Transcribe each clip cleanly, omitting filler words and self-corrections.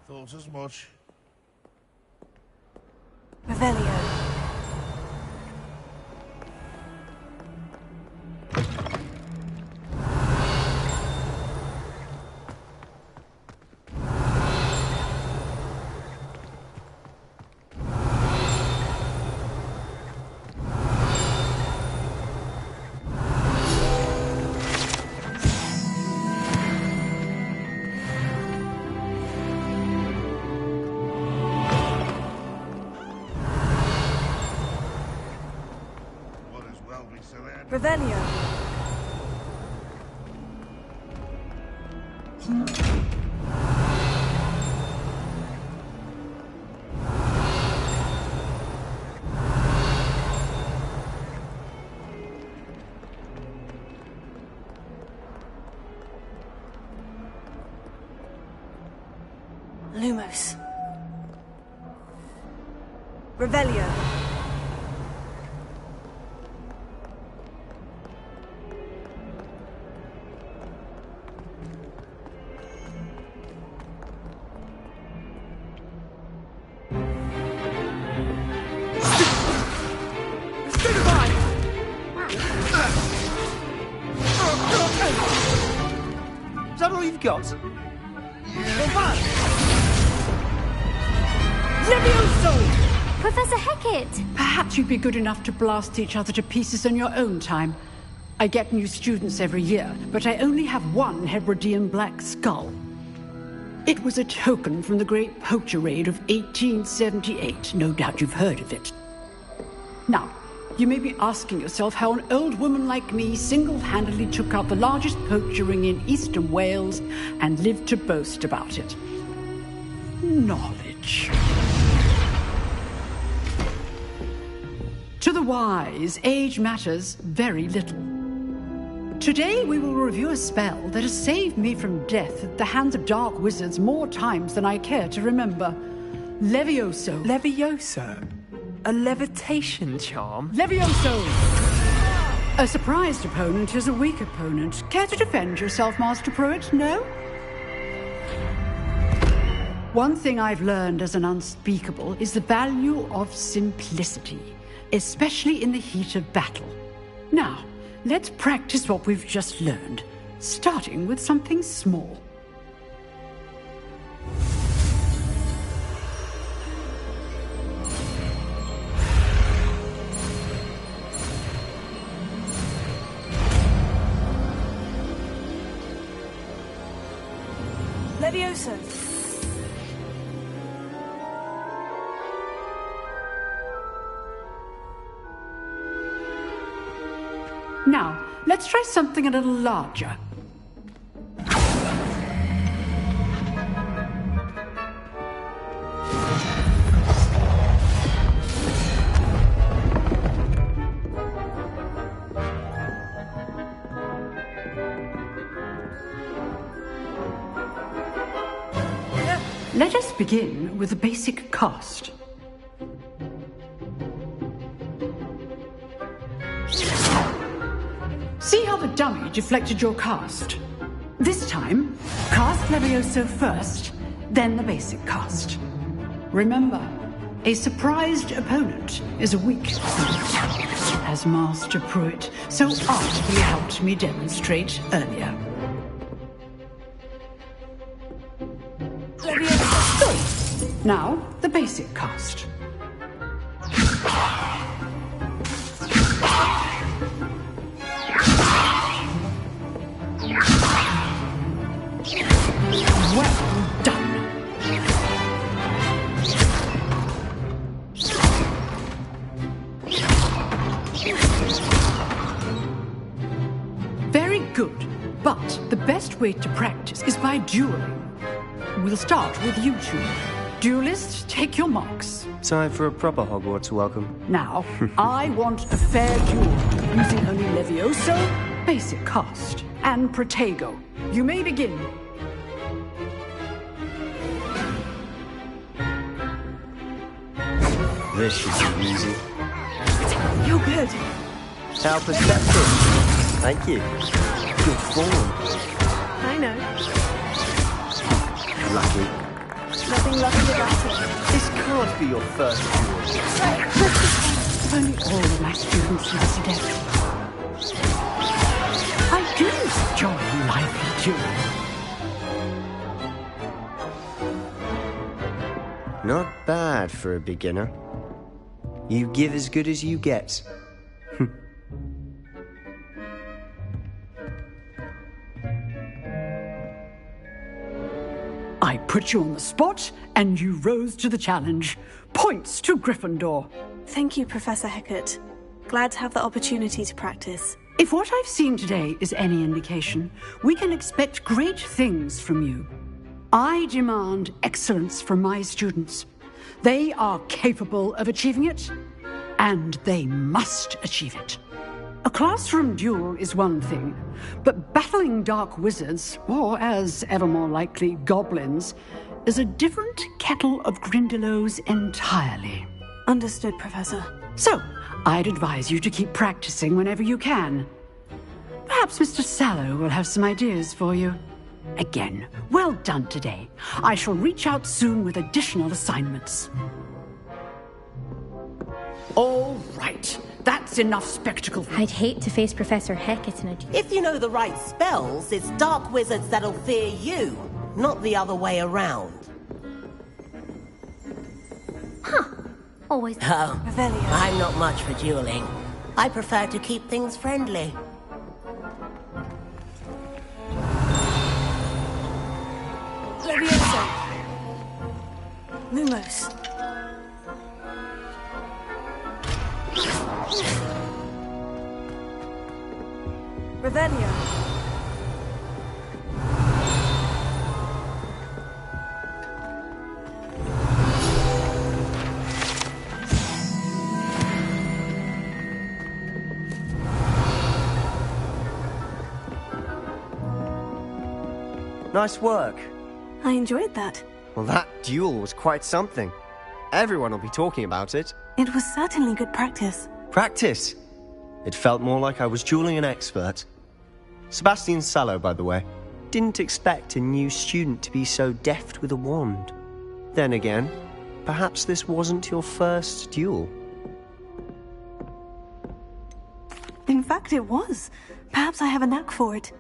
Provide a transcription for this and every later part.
Thought as much. Revelio. Revelio. Lumos. Revelio. Is that all you've got? Levioso! Professor Hecat! Perhaps you'd be good enough to blast each other to pieces in your own time. I get new students every year, but I only have one Hebridean black skull. It was a token from the Great Poacher Raid of 1878. No doubt you've heard of it. Now, you may be asking yourself how an old woman like me single-handedly took out the largest poacher ring in eastern Wales and lived to boast about it. Knowledge. To the wise, age matters very little. Today we will review a spell that has saved me from death at the hands of dark wizards more times than I care to remember. Levioso. Levioso? A levitation charm? Levioso! A surprised opponent is a weak opponent. Care to defend yourself, Master Pruitt? No? One thing I've learned as an unspeakable is the value of simplicity, especially in the heat of battle. Now, let's practice what we've just learned, starting with something small. Levioso. Now, let's try something a little larger. Let us begin with the basic cast. See how the dummy deflected your cast? This time, cast Levioso first, then the basic cast. Remember, a surprised opponent is a weak opponent, as Master Pruitt so artfully helped me demonstrate earlier. Good. Now, the basic cast. Well done. Very good. But the best way to practice is by dueling. We'll start with you two. Duelists, take your marks. Time for a proper Hogwarts welcome. Now, I want a fair duel, using only Levioso, basic cast, and Protego. You may begin. This should be easy. You're good. How perceptive. Thank you. Good form. I know. Lucky. Nothing lucky about it. This can't be your first duel. If only all of my students were this adept. I do enjoy lively dueling. Not bad for a beginner. You give as good as you get. I put you on the spot, and you rose to the challenge. Points to Gryffindor. Thank you, Professor Hecat. Glad to have the opportunity to practice. If what I've seen today is any indication, we can expect great things from you. I demand excellence from my students. They are capable of achieving it, and they must achieve it. A classroom duel is one thing, but battling dark wizards, or as ever more likely, goblins, is a different kettle of Grindylows entirely. Understood, Professor. So, I'd advise you to keep practicing whenever you can. Perhaps Mr. Sallow will have some ideas for you. Again, well done today. I shall reach out soon with additional assignments. All right. That's enough spectacle. I'd hate to face Professor Hecat in a duel. If you know the right spells, it's dark wizards that'll fear you, not the other way around. Always. Oh, Revelio. I'm not much for dueling. I prefer to keep things friendly. Levioso. Lumos. Revelio. Nice work. I enjoyed that. Well, that duel was quite something. Everyone will be talking about it. It was certainly good practice. Practice. It felt more like I was dueling an expert. Sebastian Sallow, by the way. Didn't expect a new student to be so deft with a wand. Then again, perhaps this wasn't your first duel. In fact, it was. Perhaps I have a knack for it.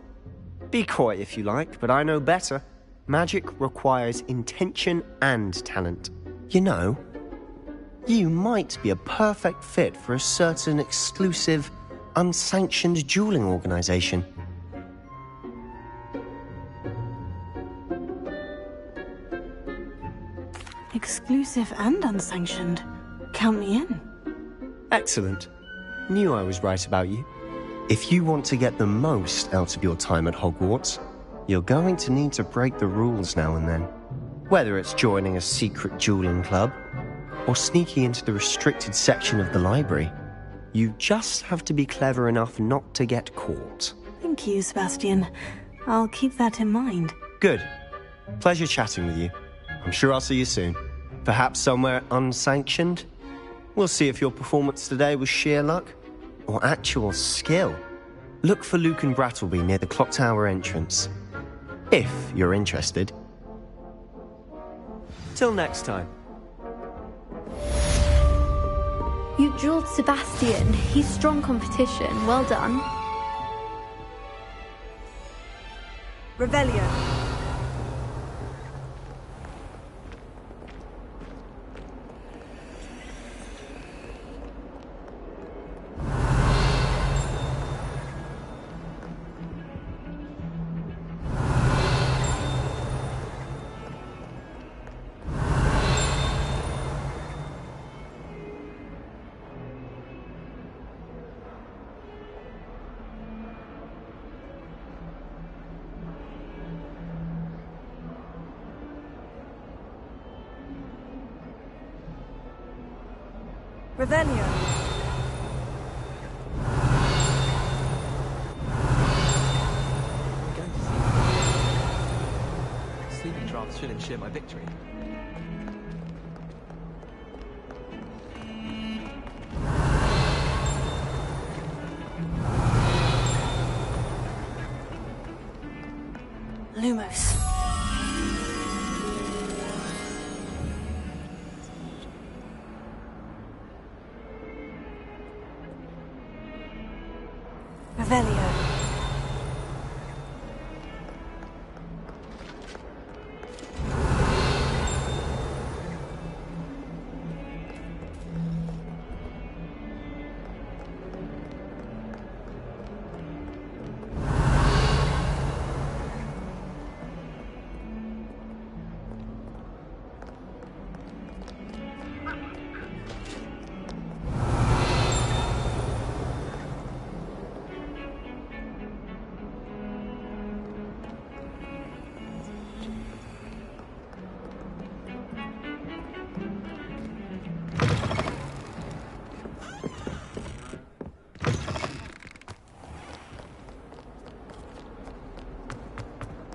Be coy if you like, but I know better. Magic requires intention and talent. You know, you might be a perfect fit for a certain exclusive, unsanctioned dueling organization. Exclusive and unsanctioned. Count me in. Excellent. Knew I was right about you. If you want to get the most out of your time at Hogwarts, you're going to need to break the rules now and then. Whether it's joining a secret dueling club, or sneaking into the restricted section of the library, you just have to be clever enough not to get caught. Thank you, Sebastian. I'll keep that in mind. Good. Pleasure chatting with you. I'm sure I'll see you soon. Perhaps somewhere unsanctioned? We'll see if your performance today was sheer luck or actual skill. Look for Luke and Brattleby near the clock tower entrance, if you're interested. Till next time. You dueled Sebastian. He's strong competition. Well done. Revelio. Revelio. Sleeping drafts should ensure my victory. Lumos. Revelio.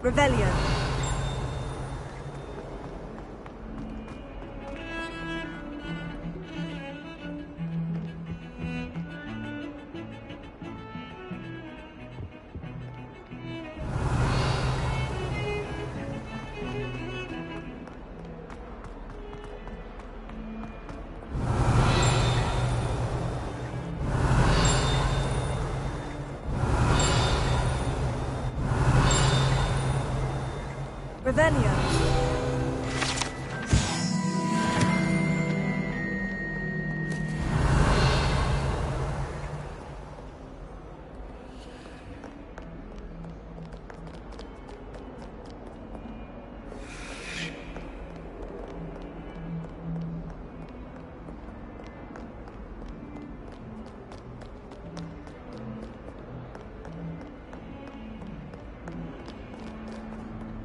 Revelio. Revelio.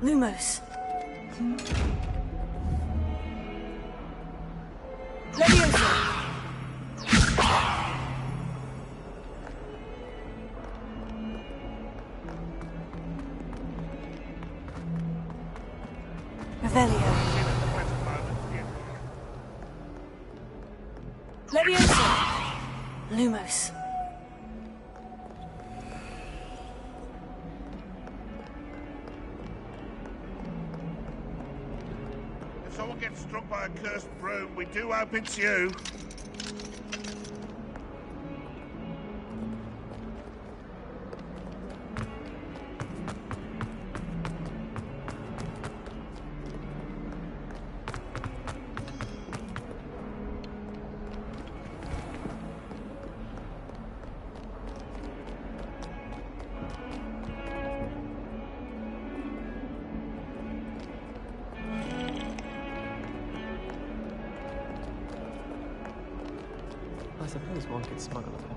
Lumos. Leviosa. Revelio. Leviosa. Lumos. If someone gets struck by a cursed broom, we do hope it's you. I suppose one could smuggle a bit.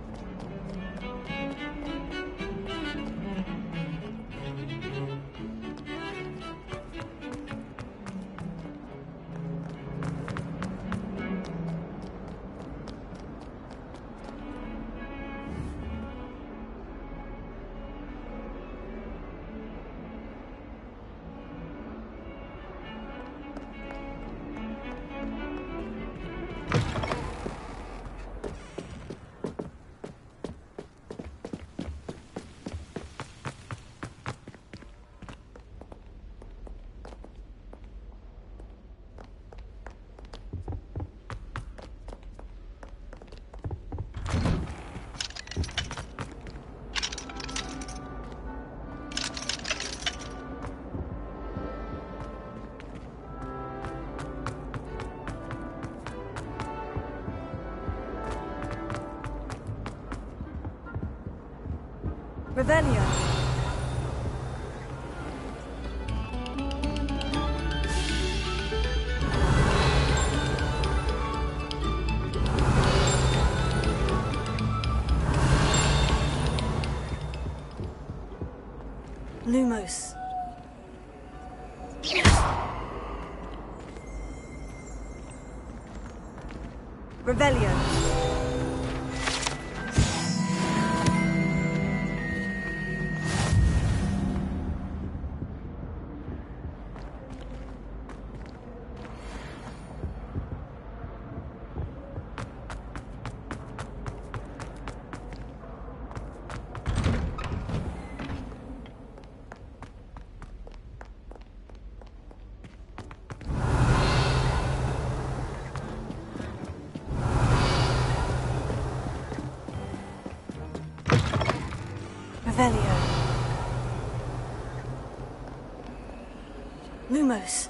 Revelio. Lumos. Revelio. Revelio. Lumos.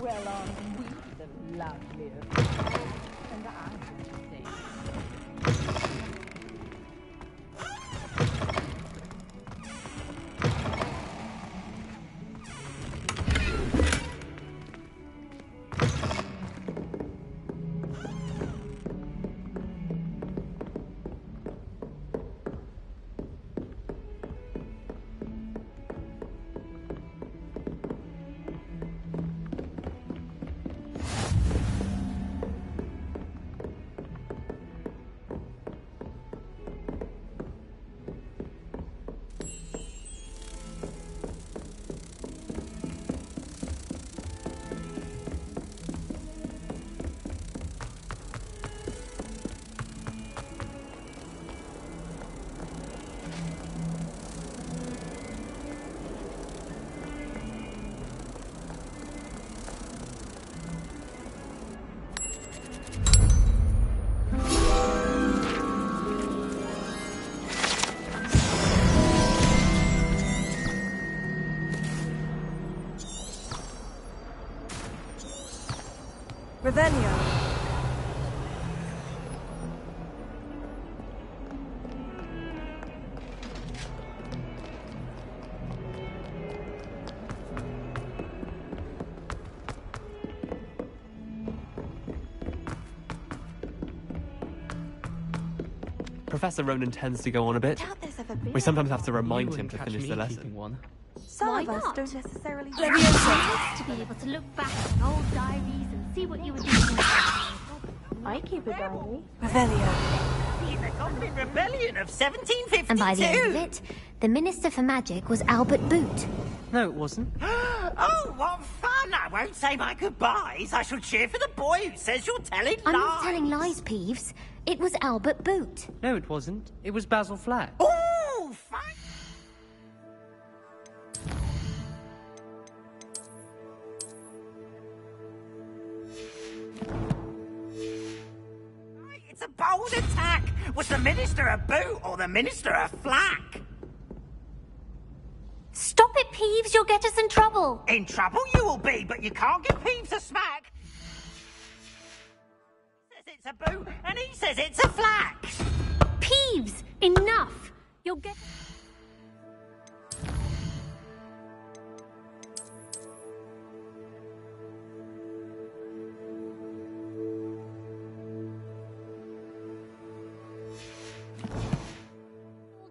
Well, aren't we the loveliest? And I want to say. Revelio. Professor Ronan tends to go on a bit. Doubt there's ever been. We sometimes have to remind You him to wouldn't catch finish me the lesson. keeping one. Some Why of us not? don't necessarily. Nice to be able to look back on old diaries and see what you were doing. I keep a diary. Revelio. The Goblin Rebellion of 1752. And by the end of it, the Minister for Magic was Albert Boot. No, it wasn't. Oh, what fun! I won't say my goodbyes. I shall cheer for the boy who says you're telling I'm lies. not telling lies, Peeves. It was Albert Boot. No, it wasn't. It was Basil Flack. Oh, fine. It's a bold attack. Was the Minister a boot or the Minister a flack? Stop it, Peeves. You're You'll get us in trouble. In trouble you will be, but you can't give Peeves a smack. He says it's a boo, and he says it's a flax. Peeves, enough. You'll get...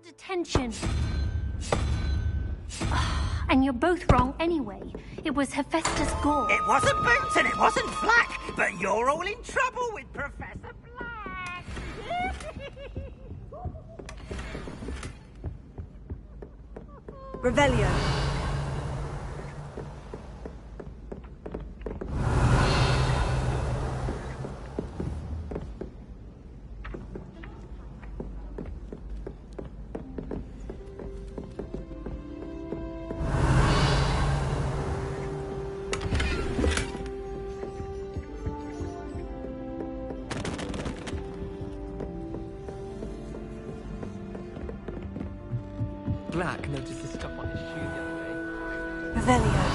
Detention. And you're both wrong anyway. It was Hephaestus Gore. It wasn't Boots and it wasn't Flack, but you're all in trouble with Professor Black. Revelio. Black noticed this stuff on his shoe the other day. Revelio.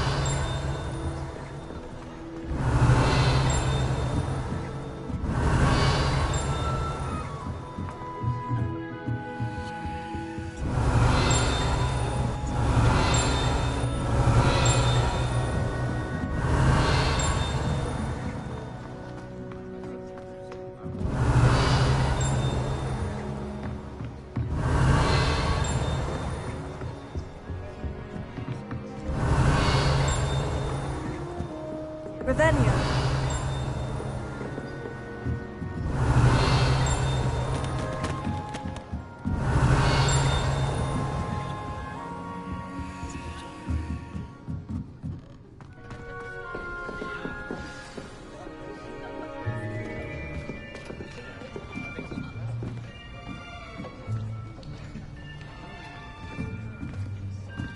Revelio.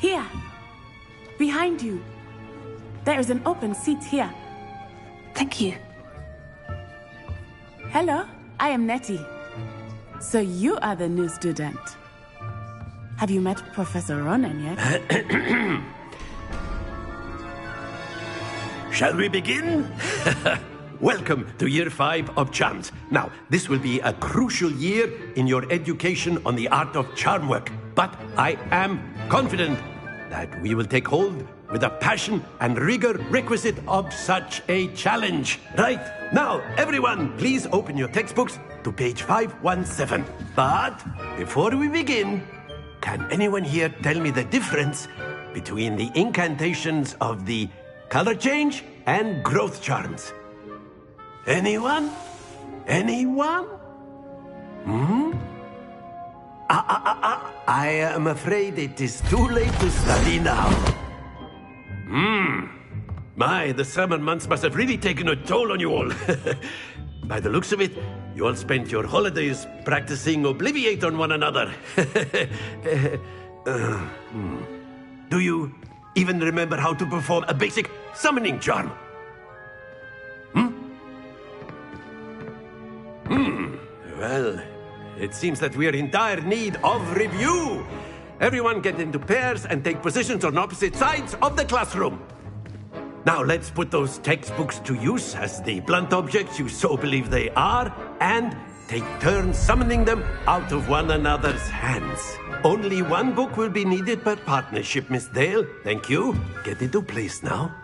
Here, behind you. There is an open seat here. Thank you. Hello, I am Nettie. So you are the new student. Have you met Professor Ronan yet? Shall we begin? Welcome to Year 5 of Charms. Now, this will be a crucial year in your education on the art of charm work. But I am confident that we will take hold with the passion and rigor requisite of such a challenge. Right, now, everyone, please open your textbooks to page 517. But before we begin, can anyone here tell me the difference between the incantations of the color change and growth charms? Anyone? Anyone? I am afraid it is too late to study now. My, the summer months must have really taken a toll on you all. By the looks of it, you all spent your holidays practicing Obliviate on one another. Do you even remember how to perform a basic summoning charm? Well, it seems that we are in dire need of review. Everyone get into pairs and take positions on opposite sides of the classroom. Now let's put those textbooks to use as the blunt objects you so believe they are, and take turns summoning them out of one another's hands. Only one book will be needed per partnership, Miss Dale. Thank you. Get into place now.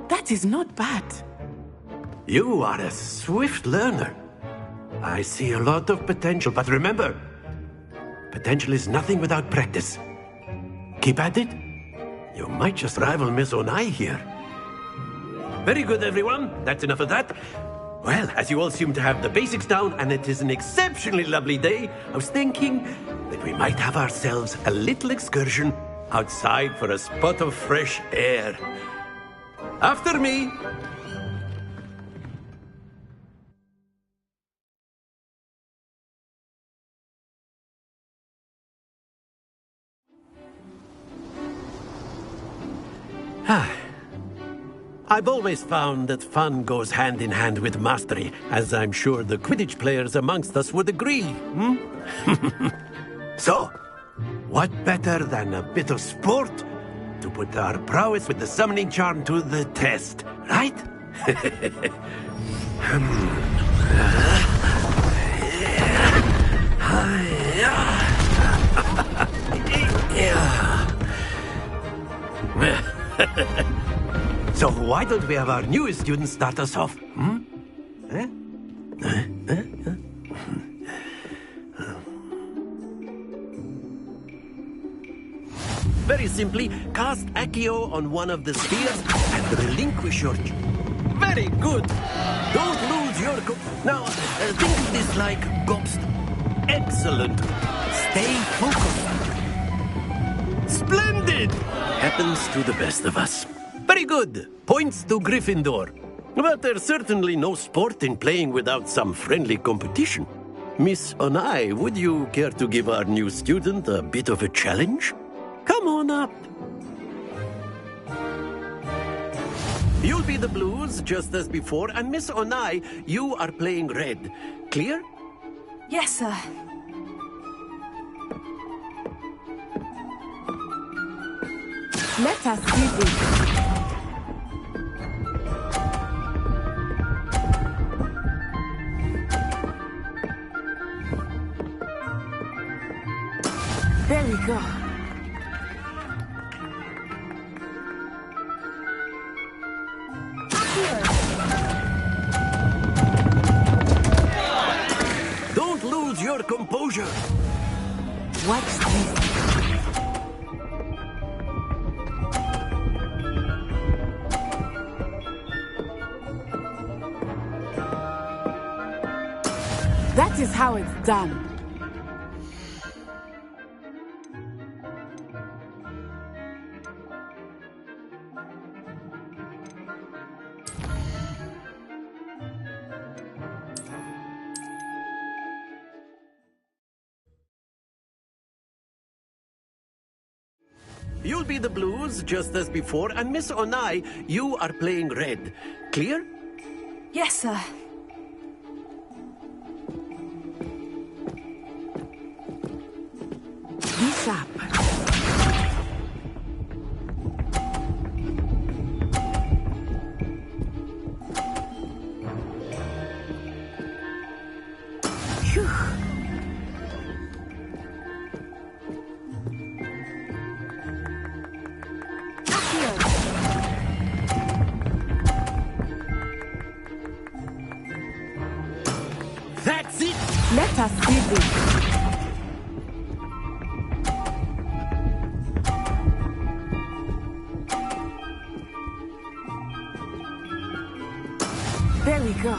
That is not bad. You are a swift learner. I see a lot of potential, but remember, potential is nothing without practice. Keep at it. You might just rival Miss Onai here. Very good, everyone. That's enough of that. Well, as you all seem to have the basics down, and it is an exceptionally lovely day, I was thinking that we might have ourselves a little excursion outside for a spot of fresh air. After me. I've always found that fun goes hand in hand with mastery, as I'm sure the Quidditch players amongst us would agree. So, what better than a bit of sport to put our prowess with the summoning charm to the test, right? So why don't we have our newest student start us off? Very simply, cast Accio on one of the spheres and relinquish your... Very good! Don't lose your... Now, think of this like gobstone. Excellent! Stay focused. Splendid! Happens to the best of us. Very good. Points to Gryffindor. But there's certainly no sport in playing without some friendly competition. Miss Onai, would you care to give our new student a bit of a challenge? Come on up. You'll be the blues, just as before, and Miss Onai, you are playing red. Clear? Yes, sir. Let us see this. There we go. Don't lose your composure. Watch this. That is how it's done. You'll be the blues, just as before, and Miss Onai, you are playing red. Clear? Yes, sir. Be sharp. Phew. That's it! Let us see this. There we go.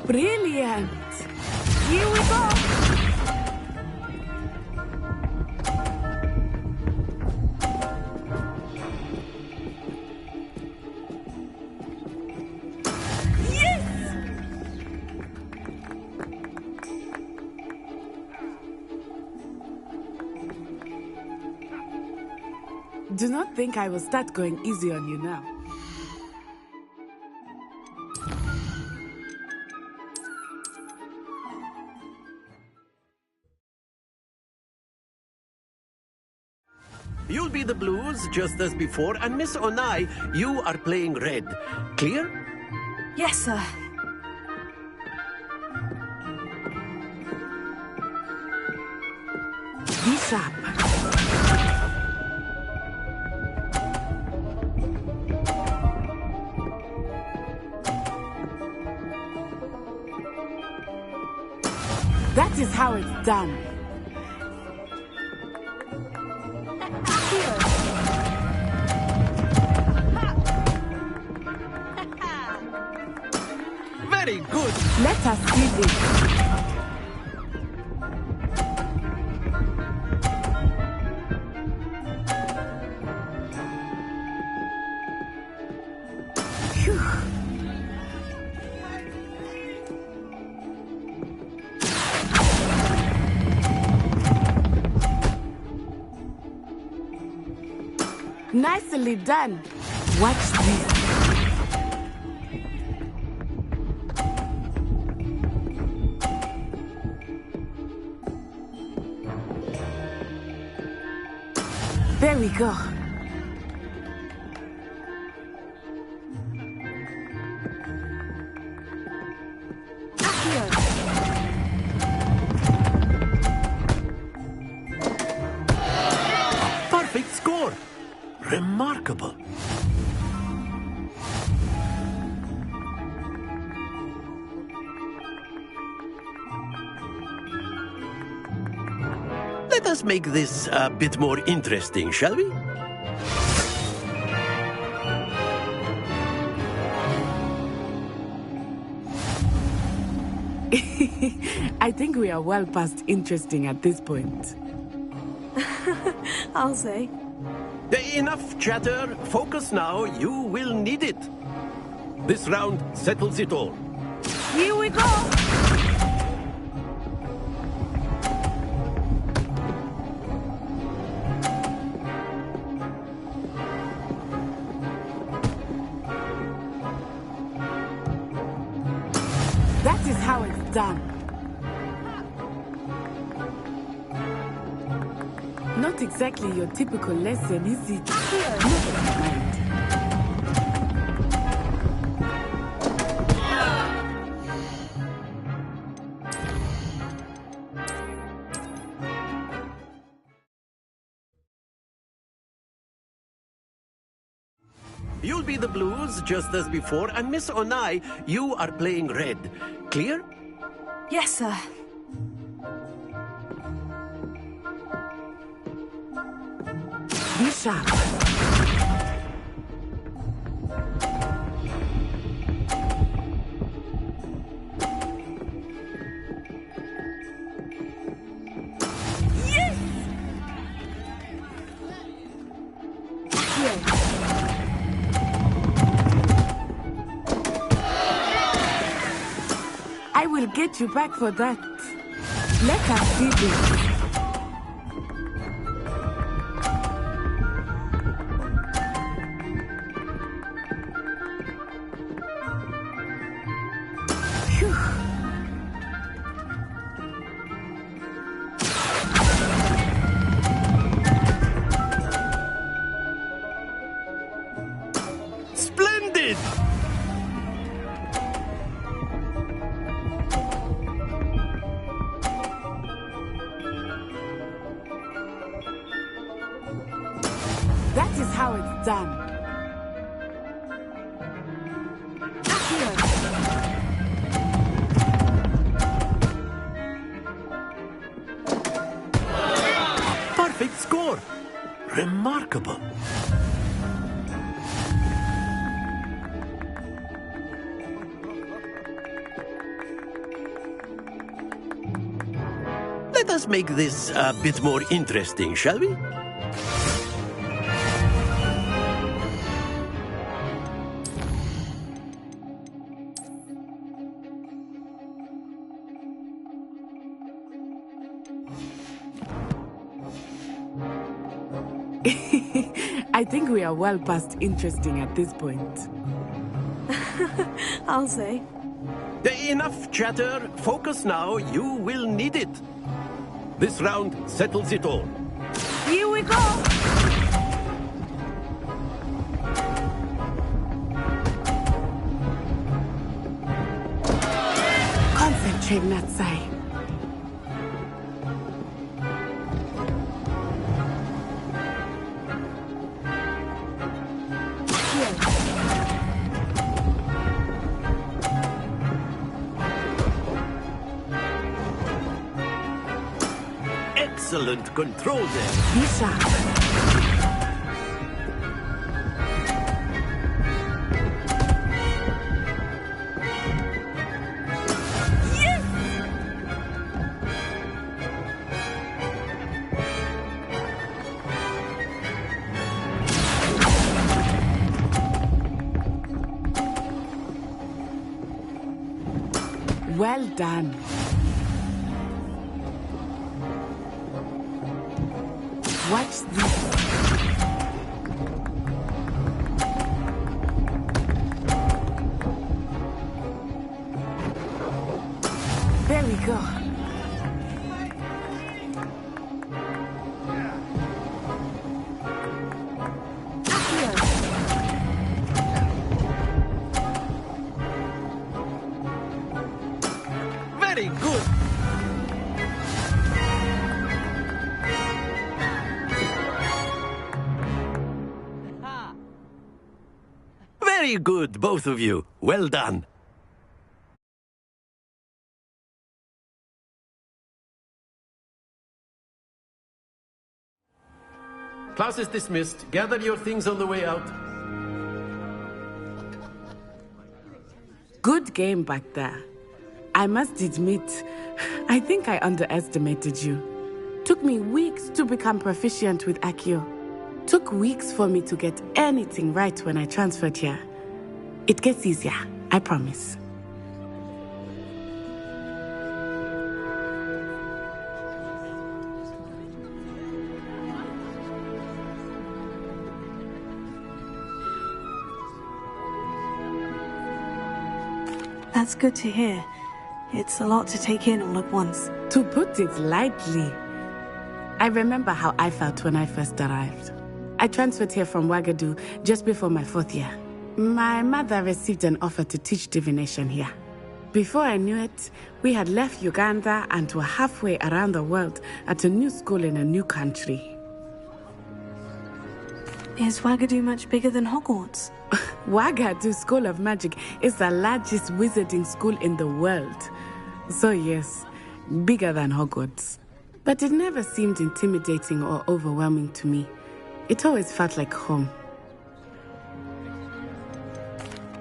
Brilliant! Here we go! Do not think I will start going easy on you now. You'll be the blues, just as before, and Miss Onai, you are playing red. Clear? Yes, sir. Be sharp. That is how it's done. Very good. Let us see this. Nicely done. Watch this. There we go. Perfect score. Remarkable. Let us make this a bit more interesting, shall we? I think we are well past interesting at this point. I'll say. Enough chatter. Focus now. You will need it. This round settles it all. Here we go! That is how it's done. Not exactly your typical lesson, is it? Never mind. You'll be the blues, just as before, and Miss Onai, you are playing red. Clear? Yes, sir. Be sharp. Yes! Here. I will get you back for that. Let us see this. Splendid! That is how it's done. Perfect score. Remarkable. Let us make this a bit more interesting, shall we? I think we are well past interesting at this point. I'll say. Enough chatter. Focus now. You will need it. This round settles it all. Here we go! Concentrate, Natsai. Excellent control there. Be sharp. Yes! Well done. Watch this. There we go. Very good. Very good, both of you. Well done. Class is dismissed. Gather your things on the way out. Good game back there. I must admit, I think I underestimated you. Took me weeks to become proficient with Accio. Took weeks for me to get anything right when I transferred here. It gets easier, I promise. That's good to hear. It's a lot to take in all at once. To put it lightly, I remember how I felt when I first arrived. I transferred here from Ouagadougou just before my 4th year. My mother received an offer to teach divination here. Before I knew it, we had left Uganda and were halfway around the world at a new school in a new country. Is Ouagadougou much bigger than Hogwarts? Ouagadougou School of Magic is the largest wizarding school in the world. So yes, bigger than Hogwarts. But it never seemed intimidating or overwhelming to me. It always felt like home.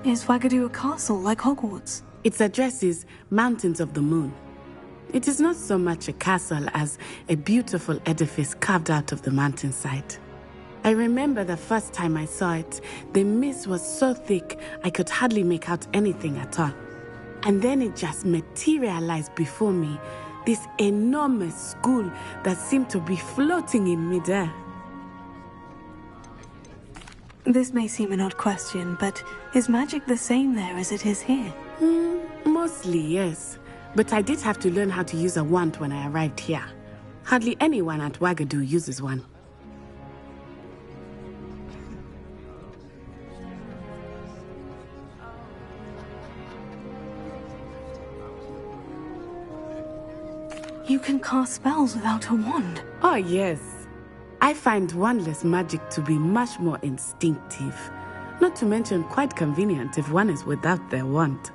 Is Ouagadougou a castle like Hogwarts? Its address is Mountains of the Moon. It is not so much a castle as a beautiful edifice carved out of the mountainside. I remember the first time I saw it, the mist was so thick I could hardly make out anything at all. And then it just materialized before me, this enormous school that seemed to be floating in midair. This may seem an odd question, but is magic the same there as it is here? Mostly, yes. But I did have to learn how to use a wand when I arrived here. Hardly anyone at Ouagadougou uses one. You can cast spells without a wand? Oh, yes. I find wandless magic to be much more instinctive. Not to mention quite convenient if one is without their wand.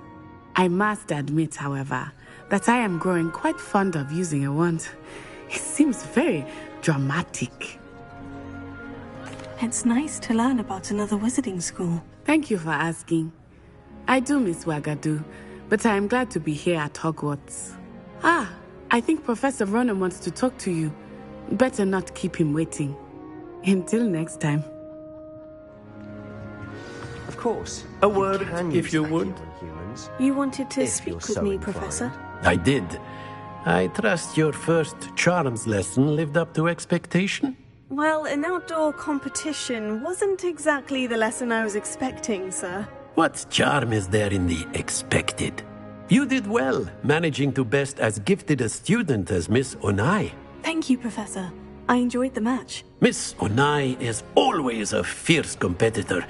I must admit, however, that I am growing quite fond of using a wand. It seems very dramatic. It's nice to learn about another wizarding school. Thank you for asking. I do miss Ouagadougou, but I am glad to be here at Hogwarts. I think Professor Ronan wants to talk to you. Better not keep him waiting. Until next time. Of course. A word, if you would. Humans, You wanted to if speak you're with so me, inclined. Professor? I did. I trust your first charms lesson lived up to expectation? Well, an outdoor competition wasn't exactly the lesson I was expecting, sir. What charm is there in the expected? You did well, managing to best as gifted a student as Miss Onai. Thank you, Professor. I enjoyed the match. Miss Onai is always a fierce competitor,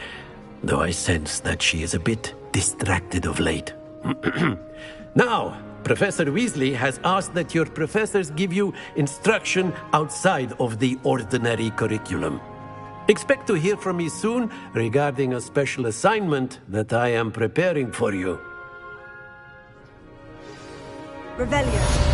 though I sense that she is a bit distracted of late. Now, Professor Weasley has asked that your professors give you instruction outside of the ordinary curriculum. Expect to hear from me soon regarding a special assignment that I am preparing for you. Revelio.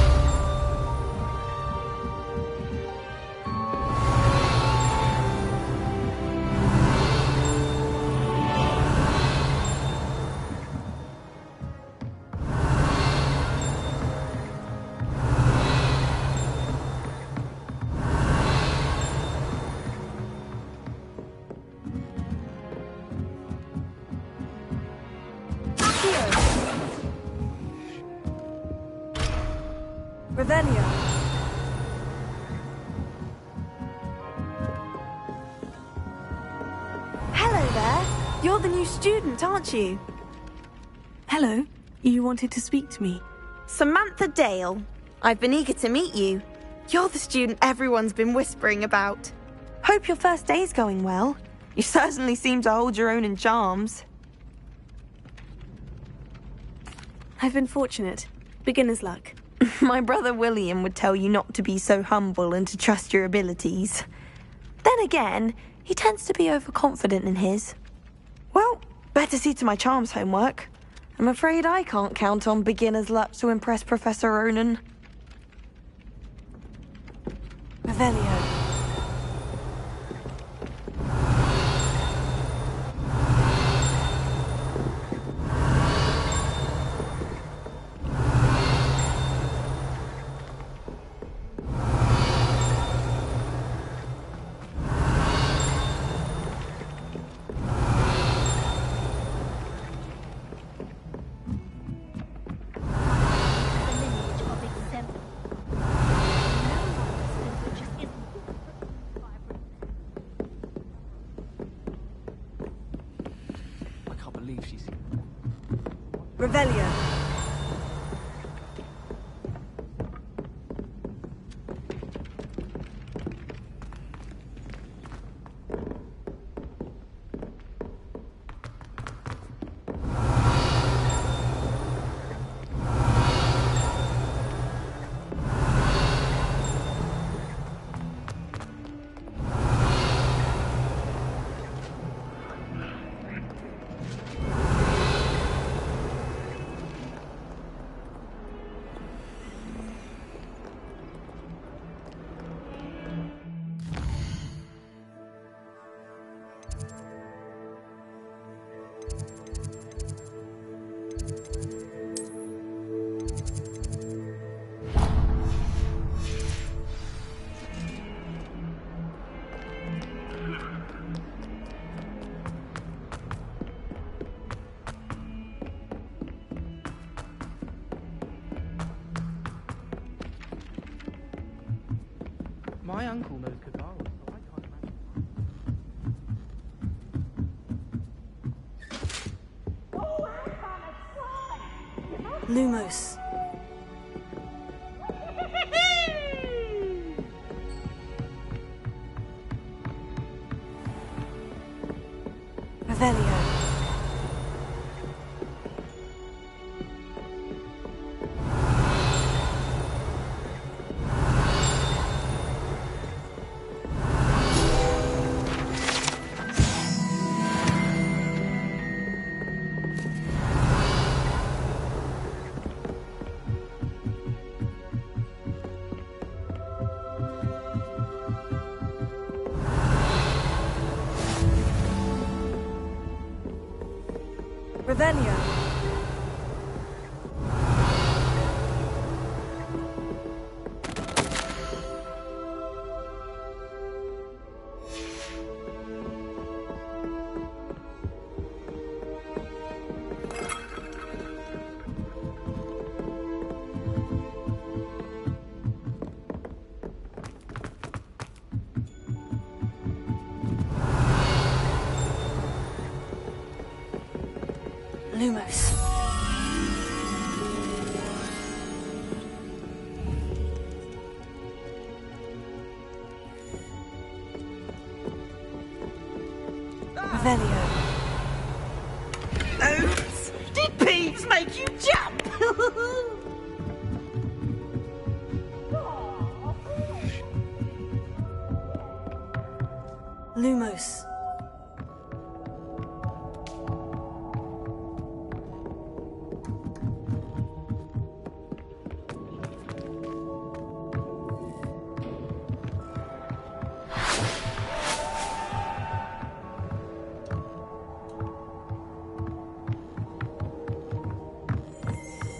Revelio. Hello there. You're the new student, aren't you? Hello. You wanted to speak to me? Samantha Dale. I've been eager to meet you. You're the student everyone's been whispering about. Hope your first day's going well. You certainly seem to hold your own in charms. I've been fortunate. Beginner's luck. My brother William would tell you not to be so humble and to trust your abilities. Then again, he tends to be overconfident in his. Well, better see to my charms homework. I'm afraid I can't count on beginner's luck to impress Professor Ronan. Revelio. Revelio. My uncle knows Kagawa, so I can't imagine. Lumos. Revelio. Revelio. Lumos. Revelio. Oops! Did Peeves make you jump? Lumos.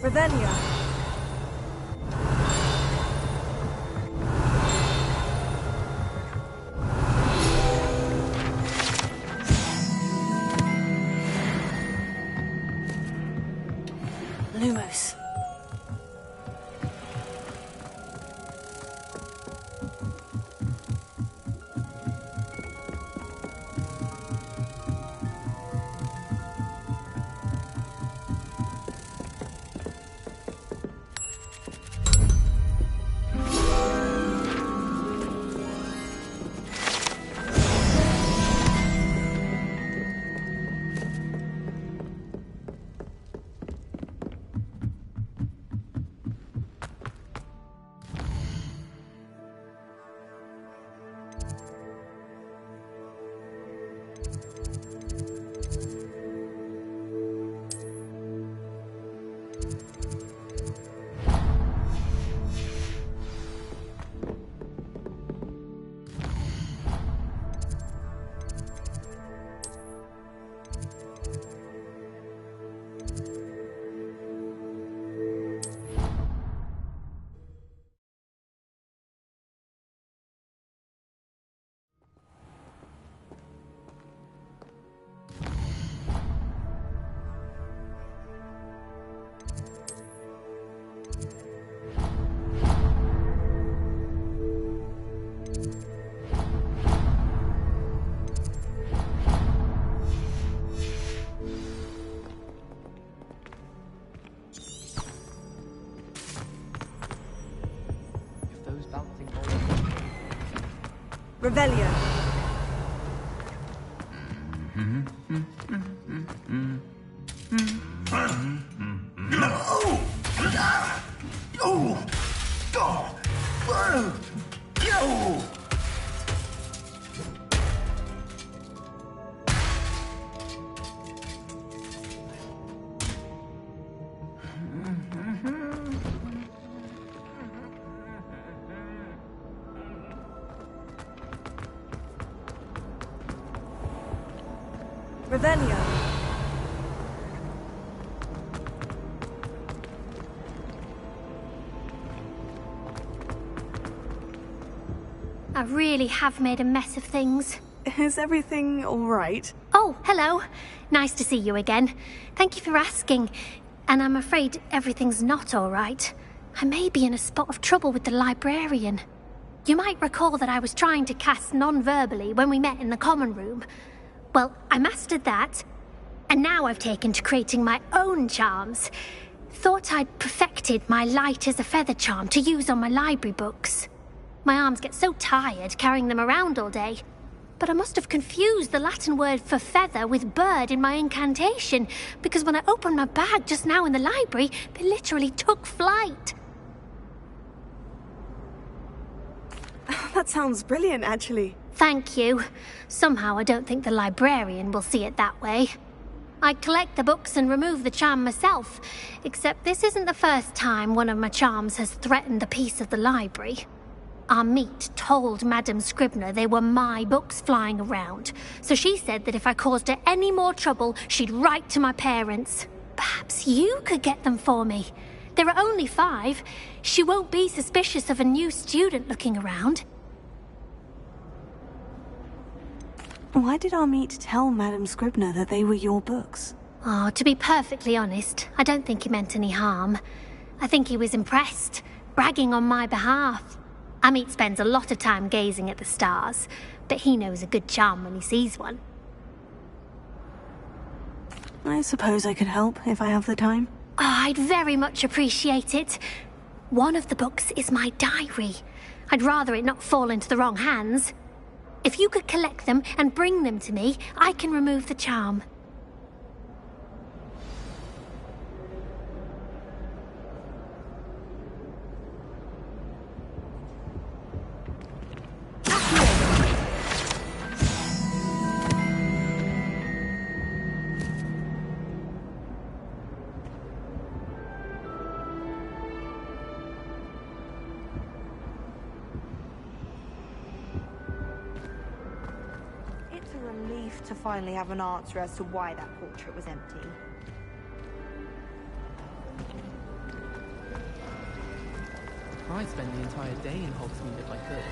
Revelio. Lumos. Revelio. Revelio. I really have made a mess of things. Is everything all right? Oh, hello. Nice to see you again. Thank you for asking. And I'm afraid everything's not all right. I may be in a spot of trouble with the librarian. You might recall that I was trying to cast non-verbally when we met in the common room. Well, I mastered that, and now I've taken to creating my own charms. Thought I'd perfected my light as a feather charm to use on my library books. My arms get so tired carrying them around all day. But I must have confused the Latin word for feather with bird in my incantation, because when I opened my bag just now in the library, they literally took flight. That sounds brilliant, actually. Thank you. Somehow I don't think the librarian will see it that way. I collect the books and remove the charm myself, except this isn't the first time one of my charms has threatened the peace of the library. Our meet told Madame Scribner they were my books flying around, so she said that if I caused her any more trouble, she'd write to my parents. Perhaps you could get them for me. There are only 5. She won't be suspicious of a new student looking around. Why did our meet tell Madame Scribner that they were your books? Oh, to be perfectly honest, I don't think he meant any harm. I think he was impressed, bragging on my behalf. Amit spends a lot of time gazing at the stars, but he knows a good charm when he sees one. I suppose I could help if I have the time. Oh, I'd very much appreciate it. One of the books is my diary. I'd rather it not fall into the wrong hands. If you could collect them and bring them to me, I can remove the charm. To finally have an answer as to why that portrait was empty. I'd spend the entire day in Hogsmeade if I could.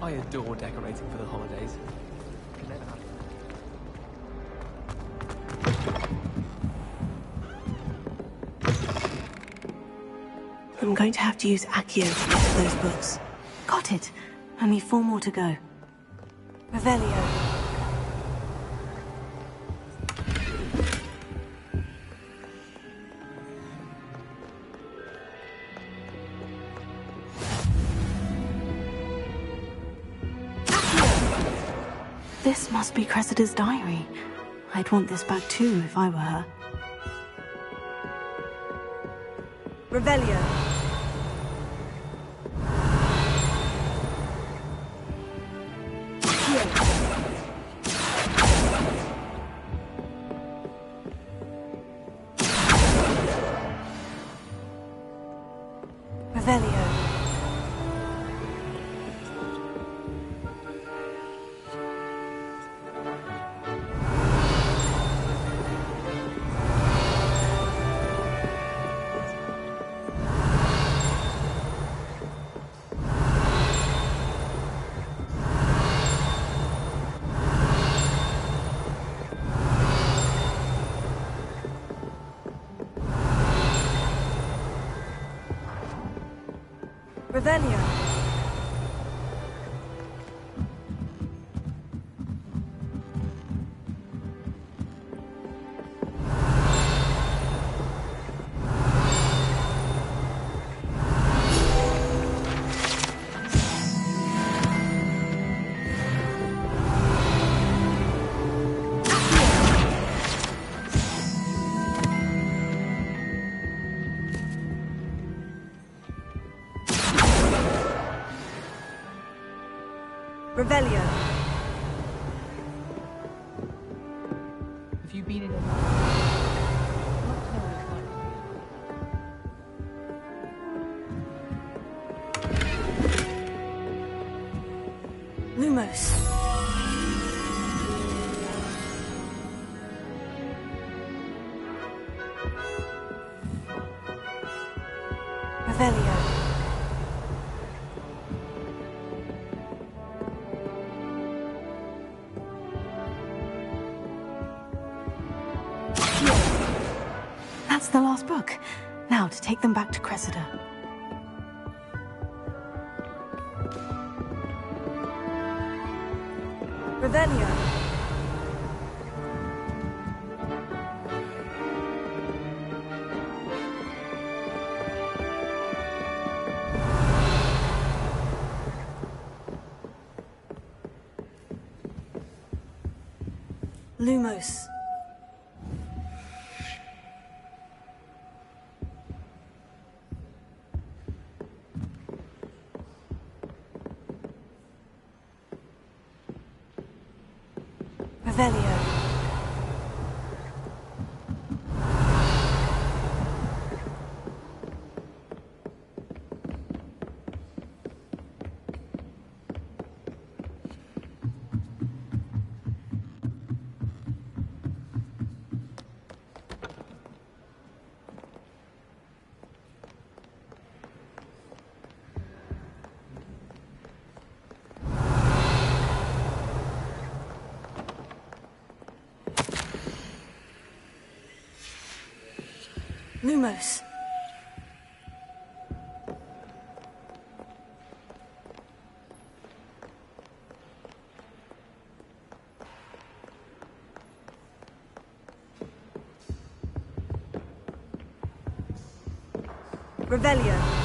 I adore decorating for the holidays. Never have. I'm going to have to use Accio to get to those books. Got it. Only 4 more to go. Revelio. This must be Cressida's diary. I'd want this back too if I were her. Revelio. Revelio. Revelio. Revelio. Have you been in a... Lumos. Revelio. That's the last book. Now to take them back to Cressida. Revelio. Lumos. Revelio. Lumos. Revelio.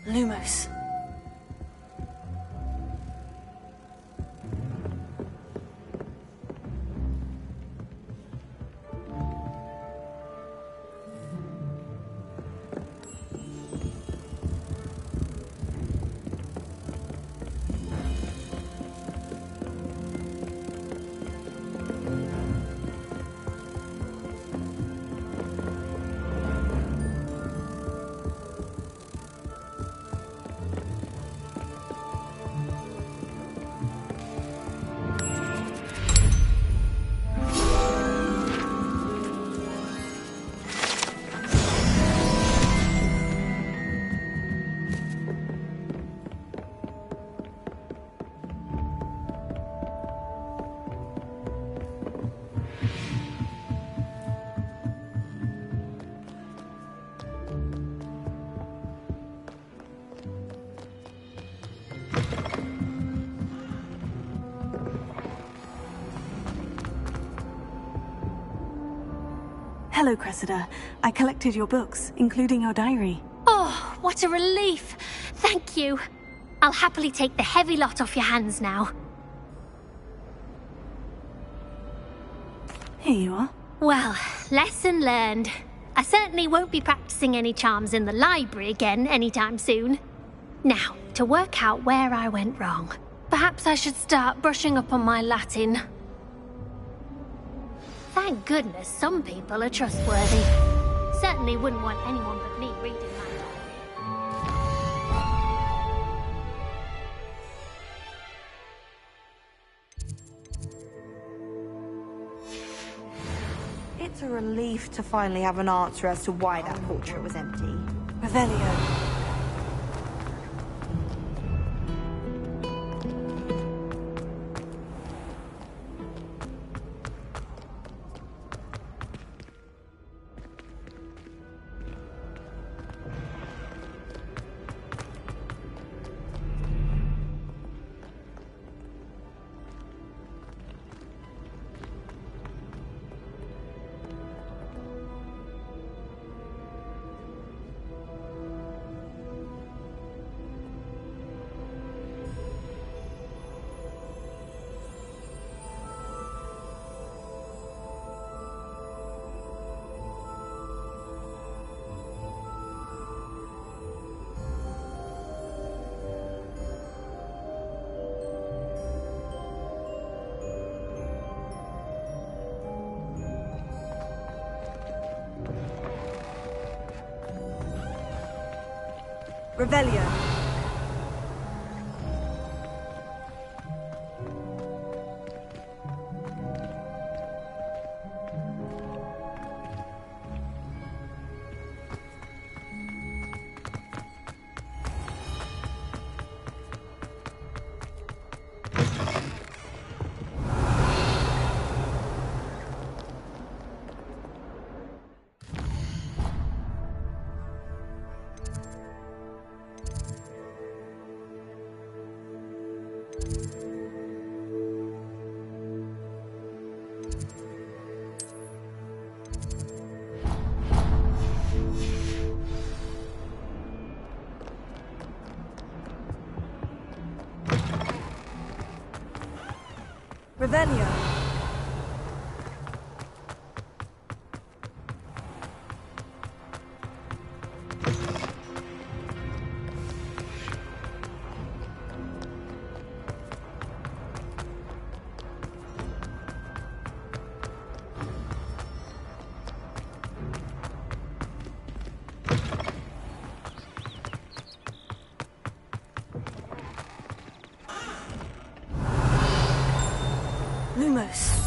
Lumos. Hello, Cressida. I collected your books, including your diary. Oh, what a relief. Thank you. I'll happily take the heavy lot off your hands now. Here you are. Well, lesson learned. I certainly won't be practicing any charms in the library again anytime soon. Now, to work out where I went wrong. Perhaps I should start brushing up on my Latin. Thank goodness some people are trustworthy. Certainly wouldn't want anyone but me reading my It's a relief to finally have an answer as to why that portrait was empty. Revelio. Revelio. Revelio. Lumos.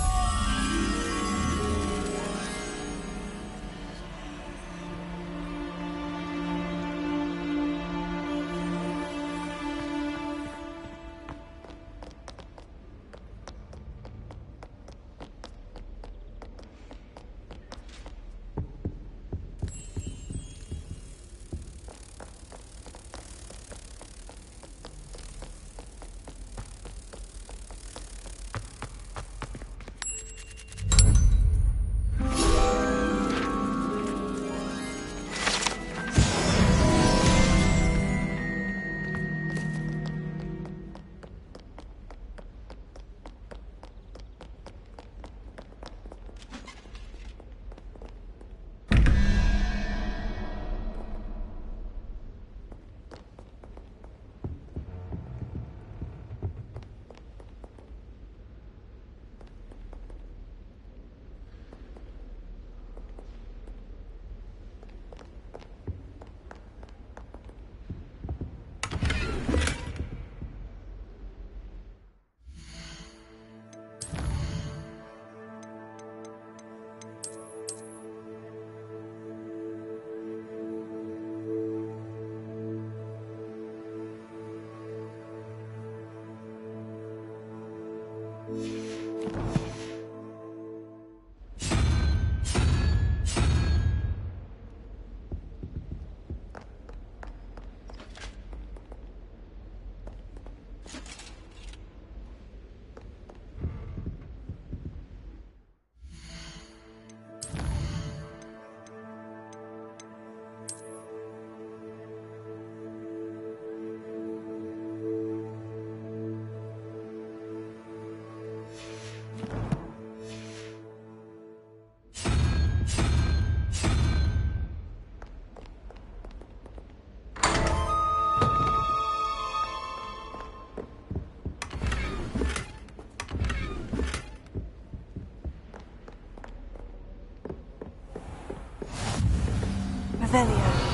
Revelio.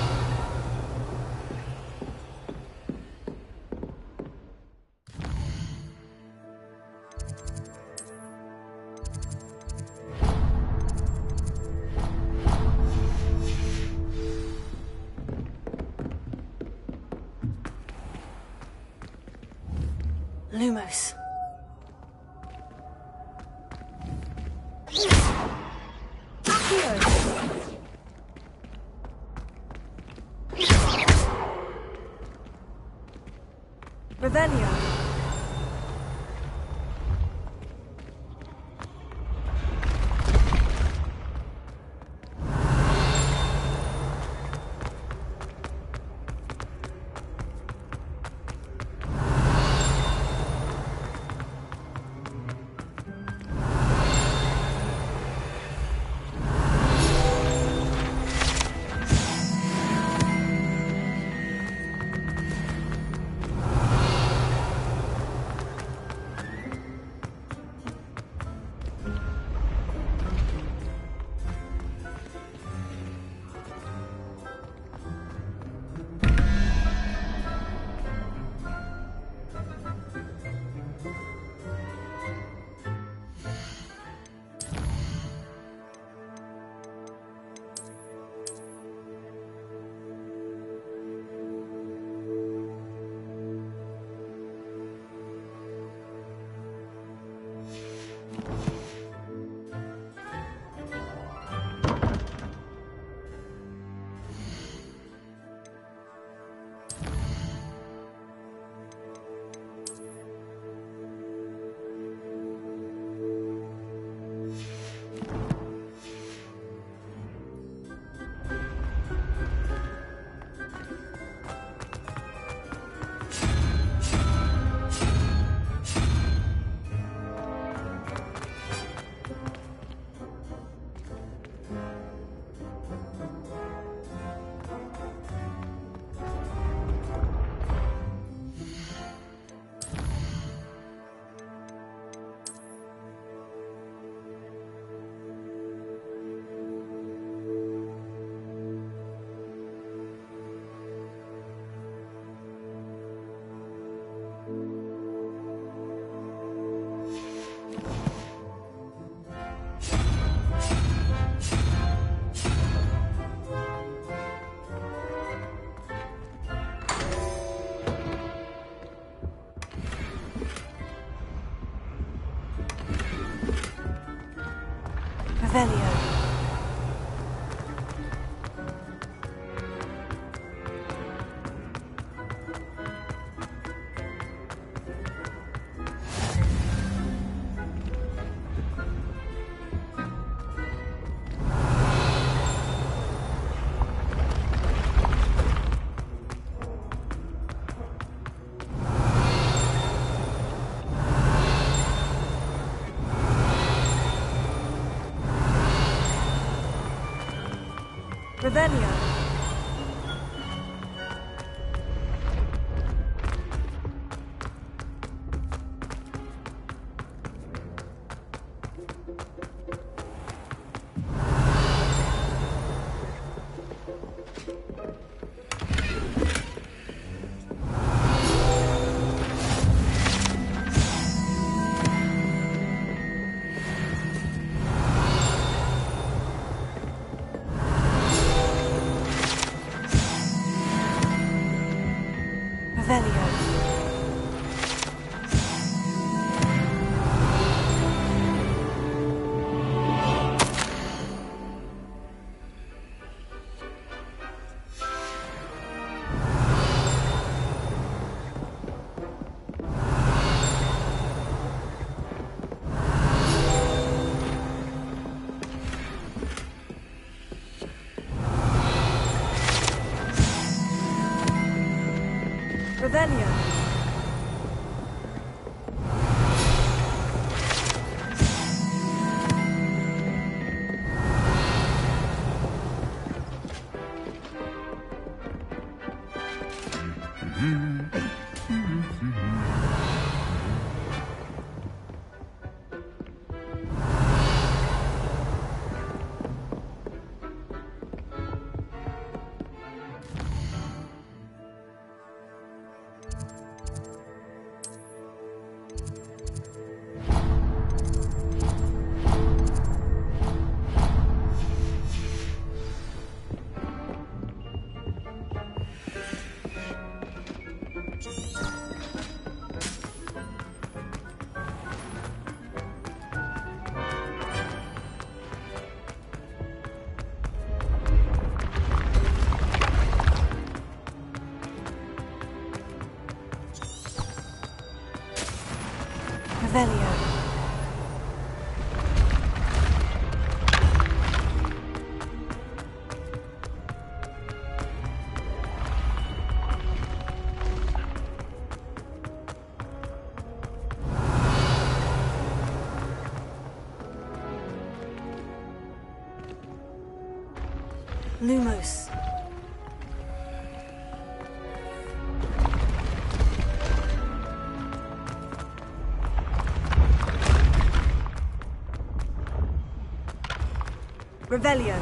Lumos. Revelio. Revelio. Revelio. Revelio. Revelio. Lumos. Revelio.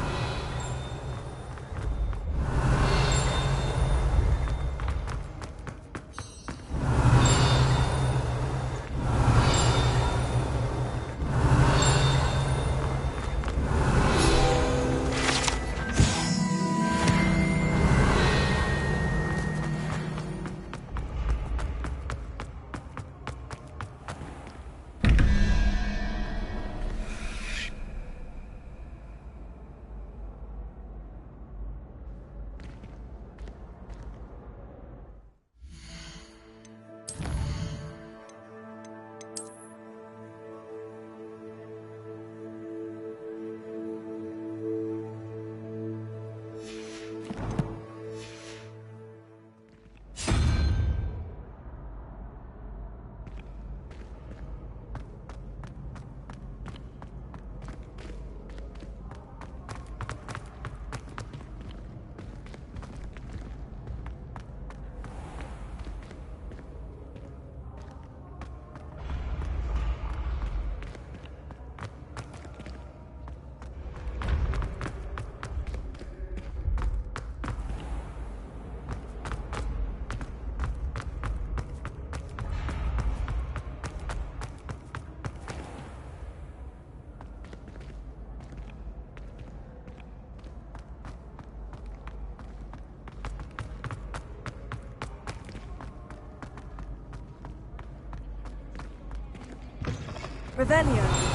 Revelio.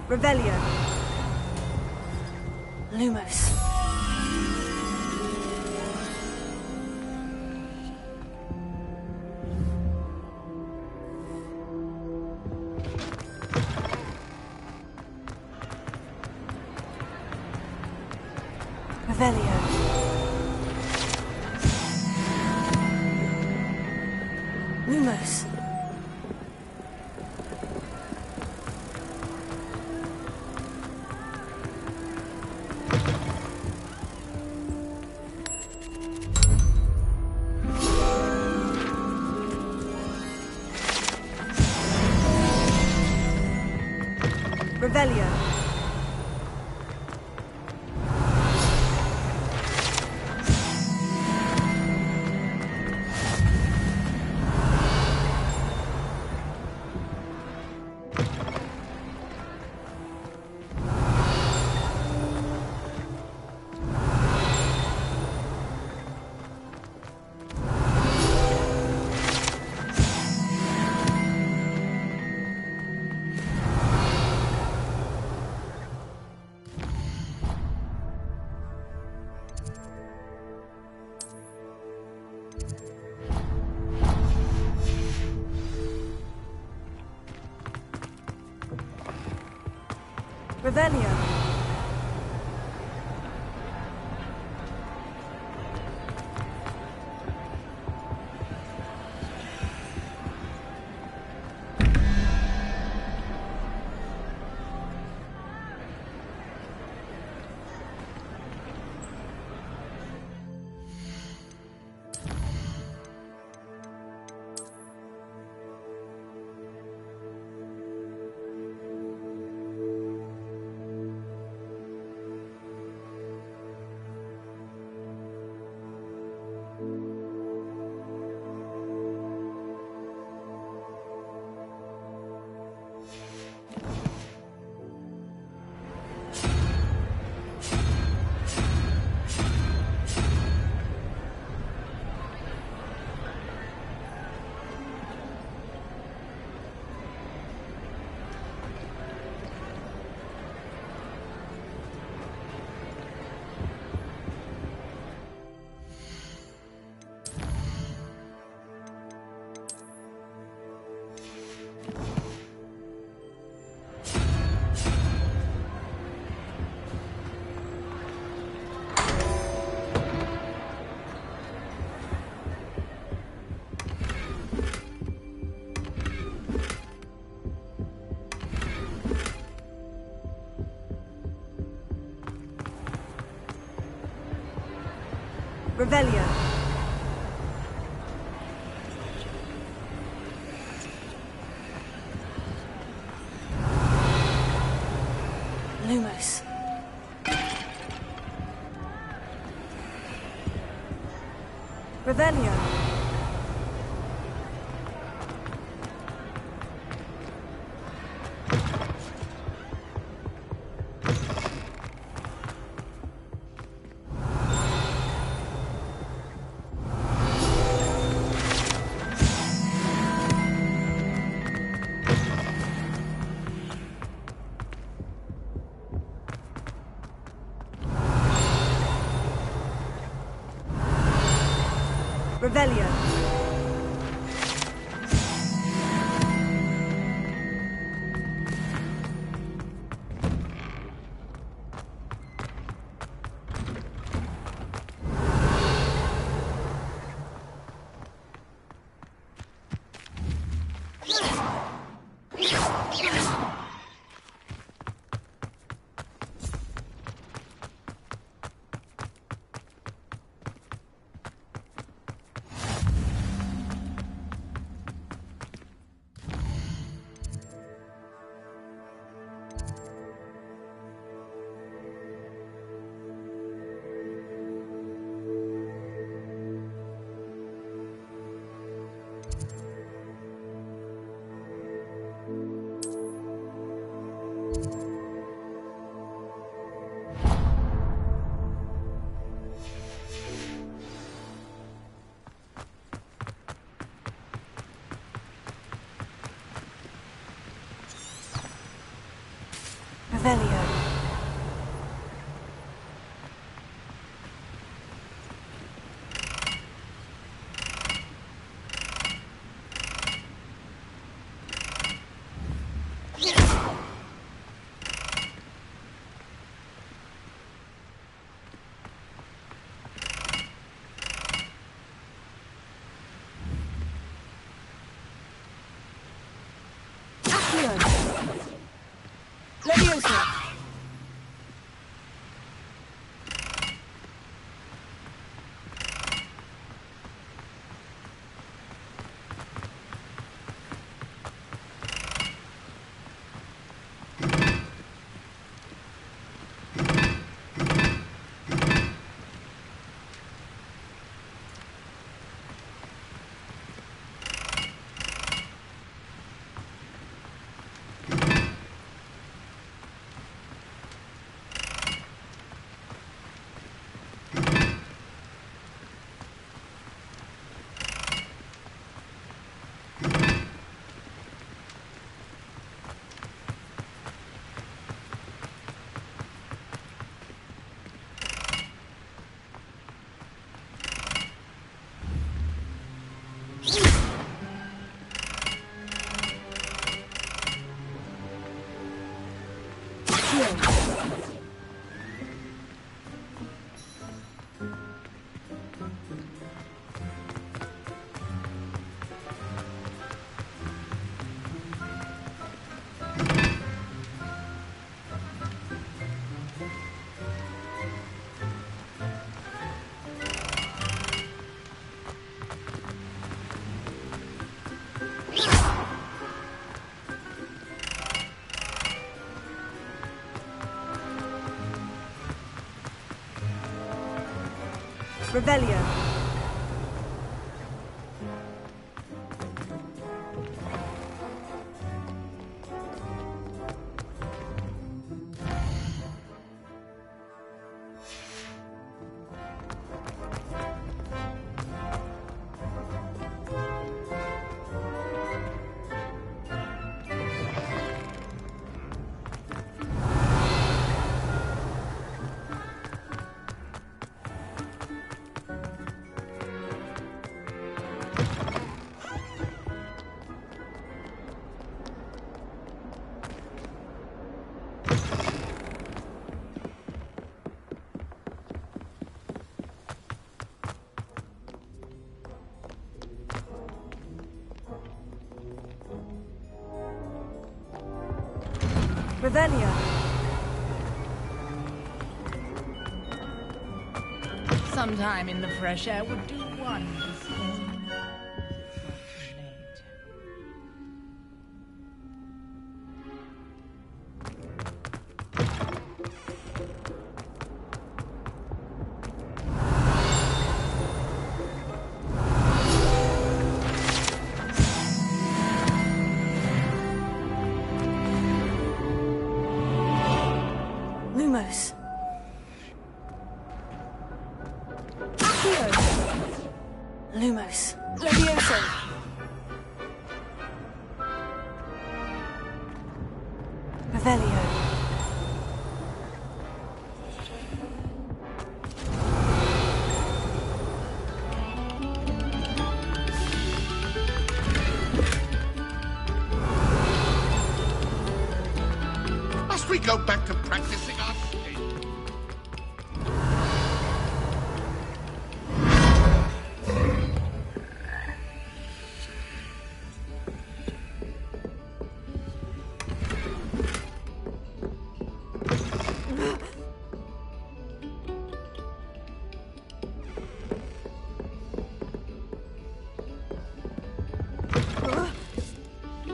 Revelio. Lumos. Revelio. Lumos. Revelio. Revelio. Revelio. Lumos. Revelio. Revelio. Revelio. Leviosa. Revelio. Revelio. Sometime in the fresh air would do wonders. Lumos. Lumos. Levioso. Revelio. Must we go back to practicing our skate?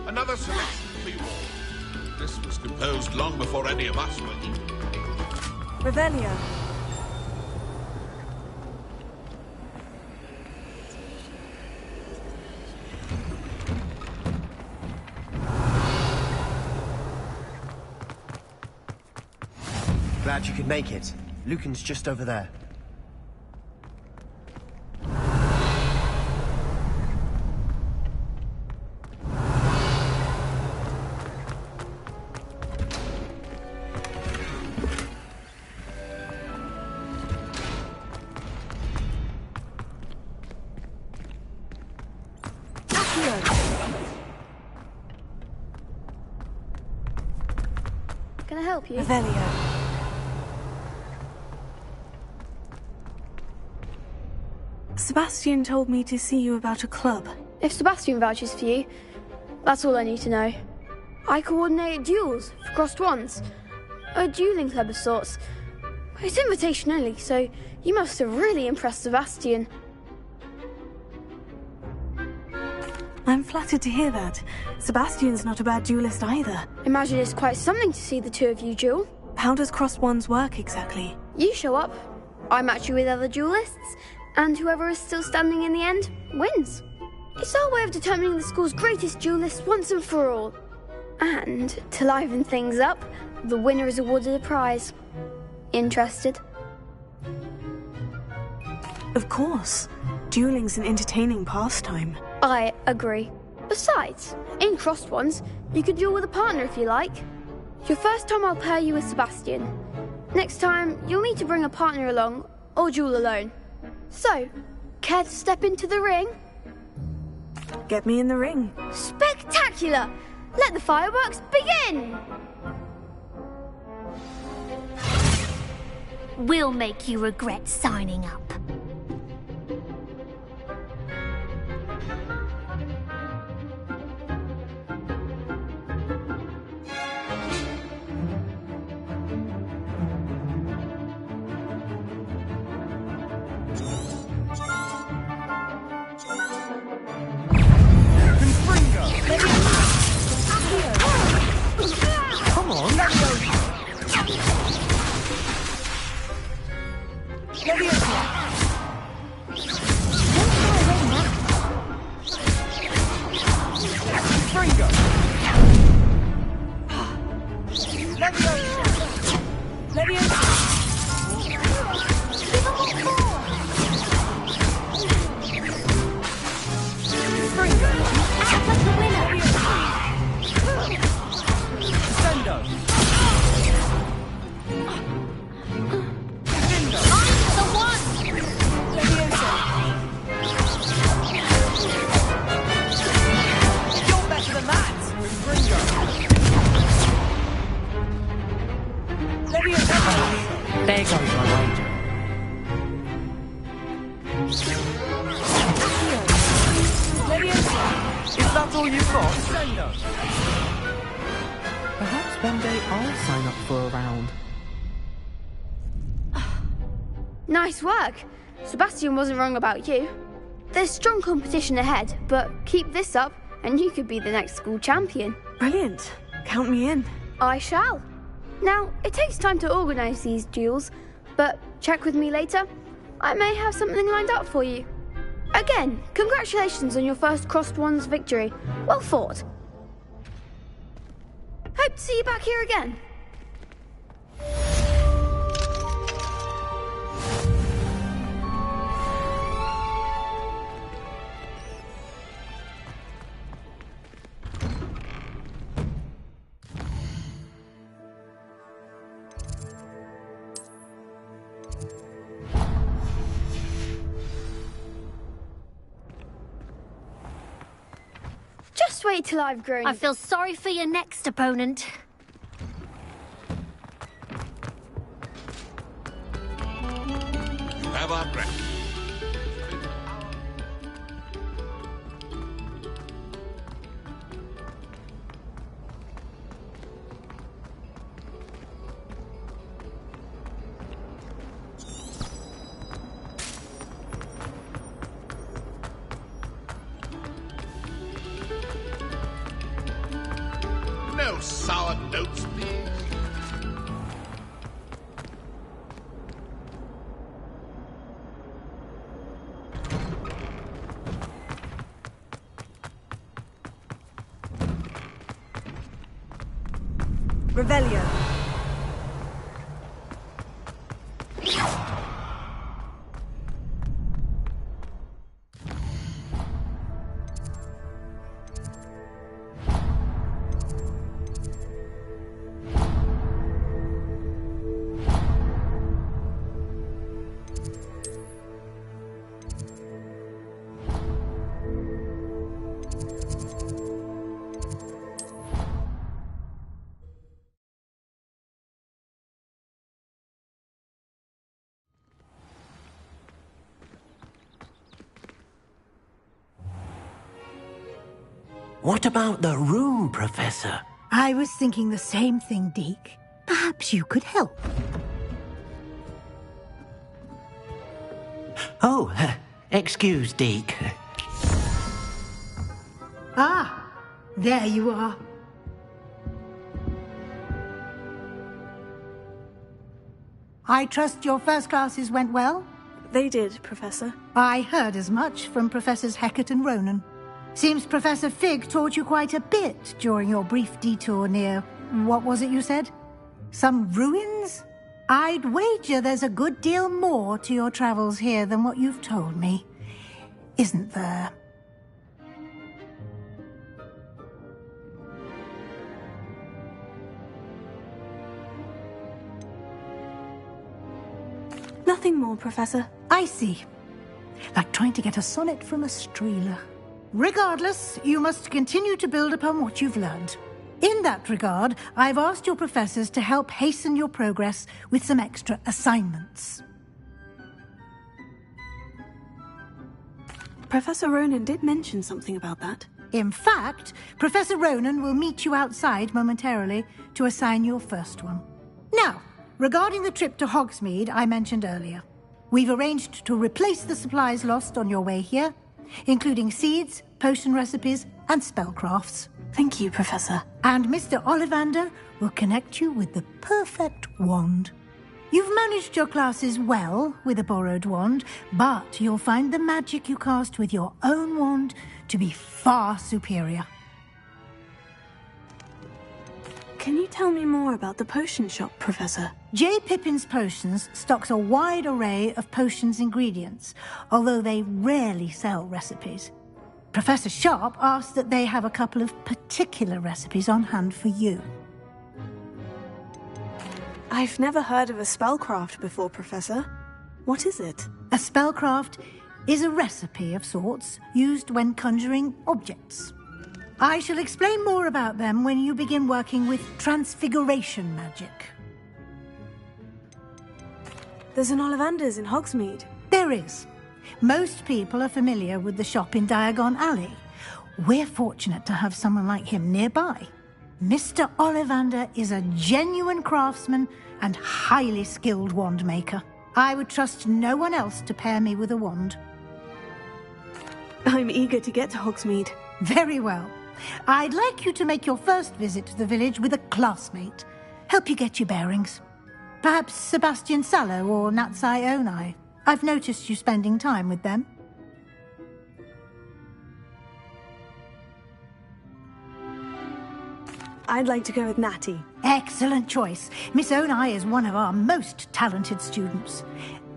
Another selection for you all. This was composed long before any of us were here. Revelio. Glad you could make it. Lucan's just over there. Can I help you? Revelio. Sebastian told me to see you about a club. If Sebastian vouches for you, that's all I need to know. I coordinate duels for crossed ones. A dueling club of sorts. It's invitation only, so you must have really impressed Sebastian. I'm flattered to hear that. Sebastian's not a bad duelist either. Imagine it's quite something to see the two of you duel. How does crossed ones work exactly? You show up, I match you with other duelists, and whoever is still standing in the end wins. It's our way of determining the school's greatest duelist once and for all. And, to liven things up, the winner is awarded a prize. Interested? Of course. Dueling's an entertaining pastime. I agree. Besides, in crossed ones, you could duel with a partner if you like. Your first time I'll pair you with Sebastian. Next time, you'll need to bring a partner along, or duel alone. So, care to step into the ring? Get me in the ring. Spectacular! Let the fireworks begin! We'll make you regret signing up. Come on! Levioso. Fringo! There goes my wager. Is that all you've got? Perhaps one day I'll sign up for a round. Nice work. Sebastian wasn't wrong about you. There's strong competition ahead, but keep this up and you could be the next school champion. Brilliant. Count me in. I shall. Now, it takes time to organise these duels, but check with me later. I may have something lined up for you. Again, congratulations on your first Crossed Wands victory. Well fought. Hope to see you back here again. Just wait till I've grown. I feel sorry for your next opponent. You have our gratitude. No sour notes, please. Revelio. What about the room, Professor? I was thinking the same thing, Deke. Perhaps you could help. Oh, excuse, Deke. Ah, there you are. I trust your first classes went well? They did, Professor. I heard as much from Professors Hecat and Ronan. Seems Professor Fig taught you quite a bit during your brief detour near... what was it you said? Some ruins? I'd wager there's a good deal more to your travels here than what you've told me. Isn't there? Nothing more, Professor. I see. Like trying to get a sonnet from a streeler. Regardless, you must continue to build upon what you've learned. In that regard, I've asked your professors to help hasten your progress with some extra assignments. Professor Ronan did mention something about that. In fact, Professor Ronan will meet you outside momentarily to assign your first one. Now, regarding the trip to Hogsmeade I mentioned earlier, we've arranged to replace the supplies lost on your way here, including seeds, potion recipes, and spellcrafts. Thank you, Professor. And Mr. Ollivander will connect you with the perfect wand. You've managed your classes well with a borrowed wand, but you'll find the magic you cast with your own wand to be far superior. Can you tell me more about the potion shop, Professor? J. Pippin's Potions stocks a wide array of potions ingredients, although they rarely sell recipes. Professor Sharp asked that they have a couple of particular recipes on hand for you. I've never heard of a spellcraft before, Professor. What is it? A spellcraft is a recipe of sorts used when conjuring objects. I shall explain more about them when you begin working with transfiguration magic. There's an Ollivander's in Hogsmeade. There is. Most people are familiar with the shop in Diagon Alley. We're fortunate to have someone like him nearby. Mr. Ollivander is a genuine craftsman and highly skilled wand maker. I would trust no one else to pair me with a wand. I'm eager to get to Hogsmeade. Very well. I'd like you to make your first visit to the village with a classmate. Help you get your bearings. Perhaps Sebastian Sallow or Natsai Onai. I've noticed you spending time with them. I'd like to go with Natty. Excellent choice. Miss Onai is one of our most talented students.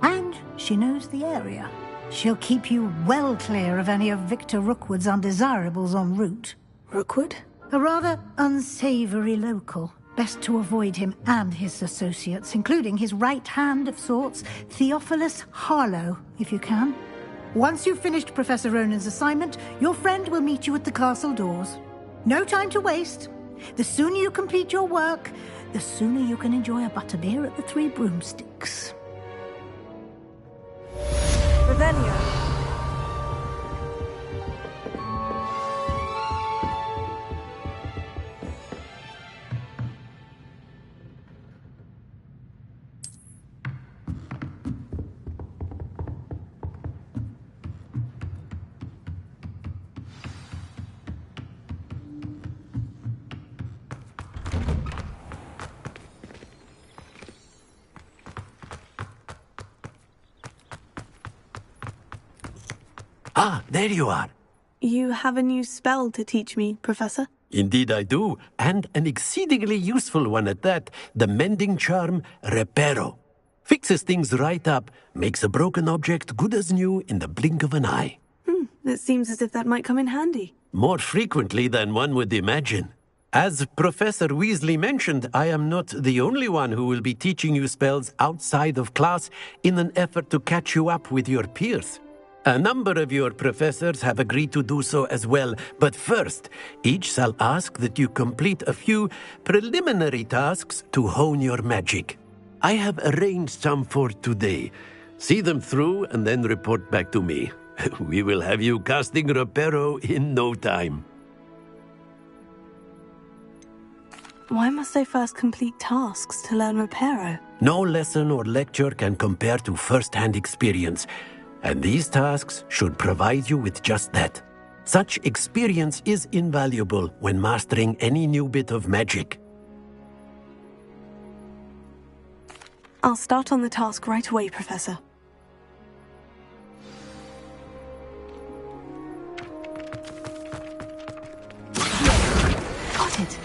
And she knows the area. She'll keep you well clear of any of Victor Rookwood's undesirables en route. Rookwood? A rather unsavoury local. Best to avoid him and his associates, including his right hand of sorts, Theophilus Harlow, if you can. Once you've finished Professor Ronan's assignment, your friend will meet you at the castle doors. No time to waste. The sooner you complete your work, the sooner you can enjoy a butterbeer at the Three Broomsticks. Revelio. Ah, there you are. You have a new spell to teach me, Professor? Indeed I do, and an exceedingly useful one at that, the mending charm Reparo. Fixes things right up, makes a broken object good as new in the blink of an eye. It seems as if that might come in handy. More frequently than one would imagine. As Professor Weasley mentioned, I am not the only one who will be teaching you spells outside of class in an effort to catch you up with your peers. A number of your professors have agreed to do so as well, but first, each shall ask that you complete a few preliminary tasks to hone your magic. I have arranged some for today. See them through and then report back to me. We will have you casting Reparo in no time. Why must I first complete tasks to learn Reparo? No lesson or lecture can compare to first-hand experience. And these tasks should provide you with just that. Such experience is invaluable when mastering any new bit of magic. I'll start on the task right away, Professor. Got it.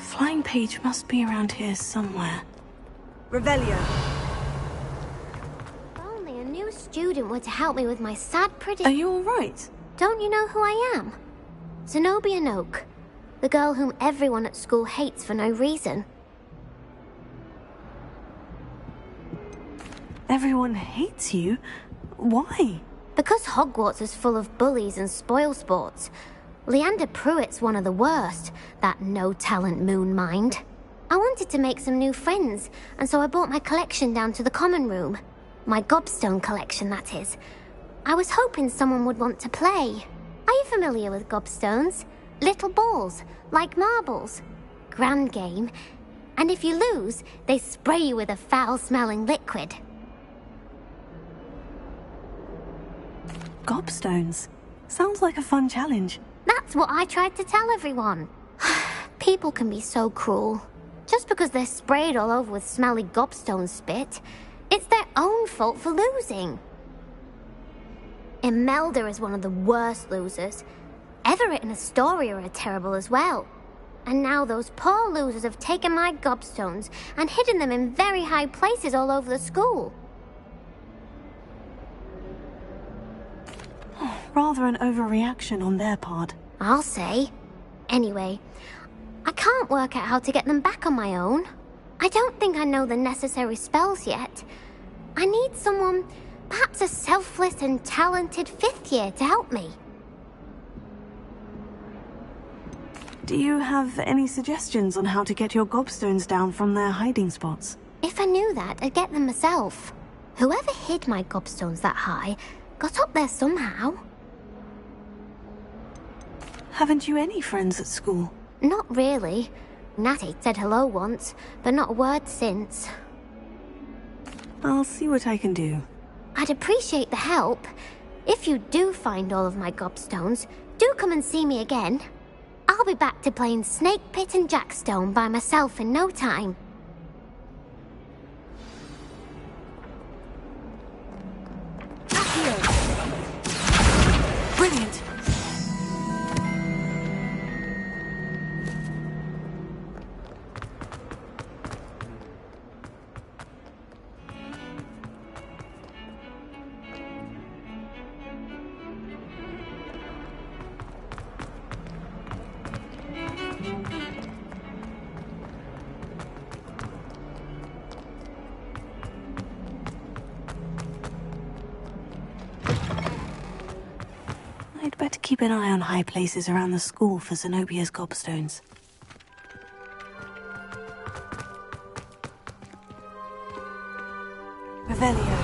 Flying page must be around here somewhere. Revelio. If only a new student were to help me with my sad Are you all right? Don't you know who I am? Zenobia Noak, the girl whom everyone at school hates for no reason. Everyone hates you? Why? Because Hogwarts is full of bullies and spoilsports. Leander Pruitt's one of the worst, that no-talent moon mind. I wanted to make some new friends, and so I brought my collection down to the common room. My gobstone collection, that is. I was hoping someone would want to play. Are you familiar with gobstones? Little balls, like marbles. Grand game. And if you lose, they spray you with a foul-smelling liquid. gobstones. Sounds like a fun challenge. That's what I tried to tell everyone. People can be so cruel. Just because they're sprayed all over with smelly gobstone spit, it's their own fault for losing. Imelda is one of the worst losers. Everett and Astoria are terrible as well. And now those poor losers have taken my gobstones and hidden them in very high places all over the school. Rather an overreaction on their part. I'll say. Anyway, I can't work out how to get them back on my own. I don't think I know the necessary spells yet. I need someone, perhaps a selfless and talented 5th year to help me. Do you have any suggestions on how to get your gobstones down from their hiding spots? If I knew that, I'd get them myself. Whoever hid my gobstones that high got up there somehow. Haven't you any friends at school? Not really. Natty said hello once, but not a word since. I'll see what I can do. I'd appreciate the help. If you do find all of my gobstones, do come and see me again. I'll be back to playing Snake Pit and Jackstone by myself in no time. Brilliant! I'd better keep an eye on high places around the school for Zenobia's gobstones. Revelio.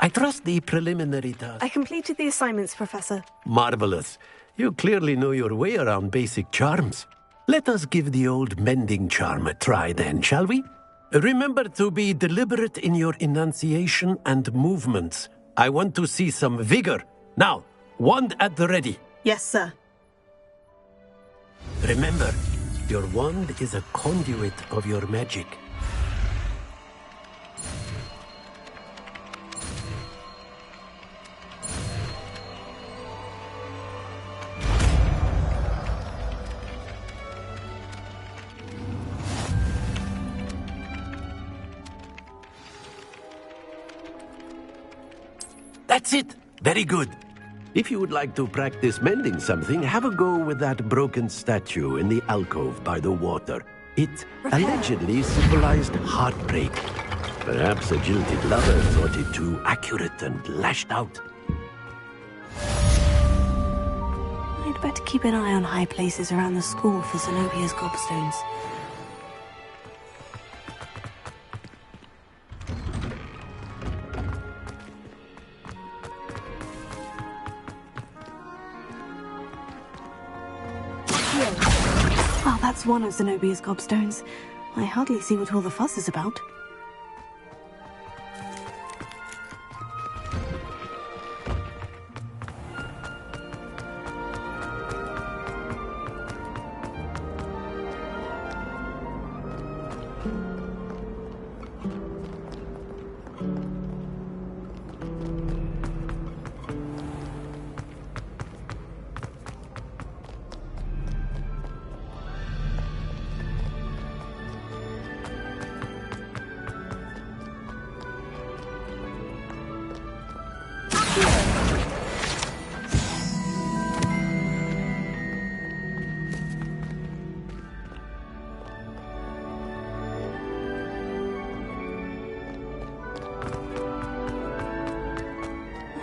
I trust the preliminary task. I completed the assignments, Professor. Marvelous. You clearly know your way around basic charms. Let us give the old mending charm a try then, shall we? Remember to be deliberate in your enunciation and movements. I want to see some vigor. Now, wand at the ready. Yes, sir. Remember, your wand is a conduit of your magic. That's it! Very good. If you would like to practice mending something, have a go with that broken statue in the alcove by the water. It allegedly symbolized heartbreak. Perhaps a jilted lover thought it too accurate and lashed out. I'd better keep an eye on high places around the school for Zenobia's gobstones. Well, that's one of Zenobia's gobstones. I hardly see what all the fuss is about.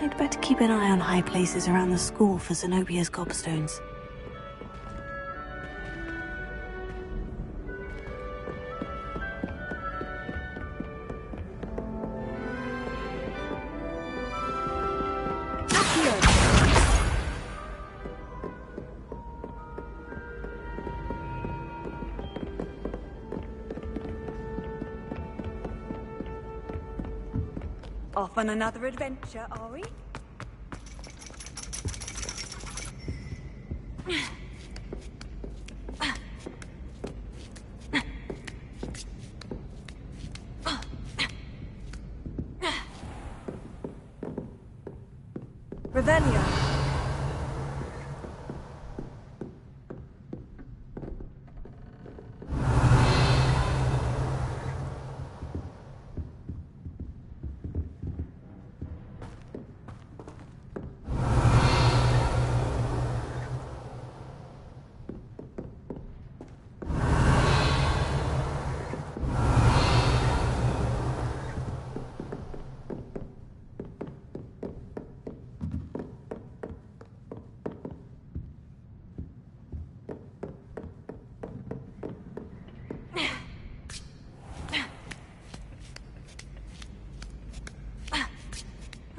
I'd better keep an eye on high places around the school for Zenobia's gobstones. Off on another adventure, are we? Revelio.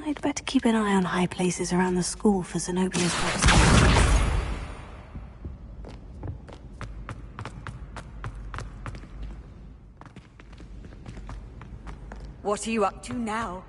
I'd better keep an eye on high places around the school for Zenobia's boxes. What are you up to now?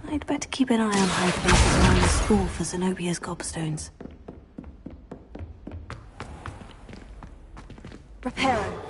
I'd better keep an eye on high places around the school for Zenobia's gobstones. Reparo.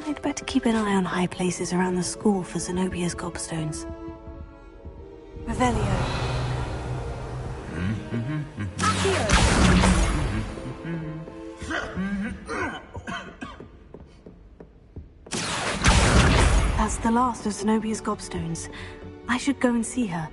I'd better keep an eye on high places around the school for Zenobia's gobstones. Revelio. That's the last of Zenobia's gobstones. I should go and see her.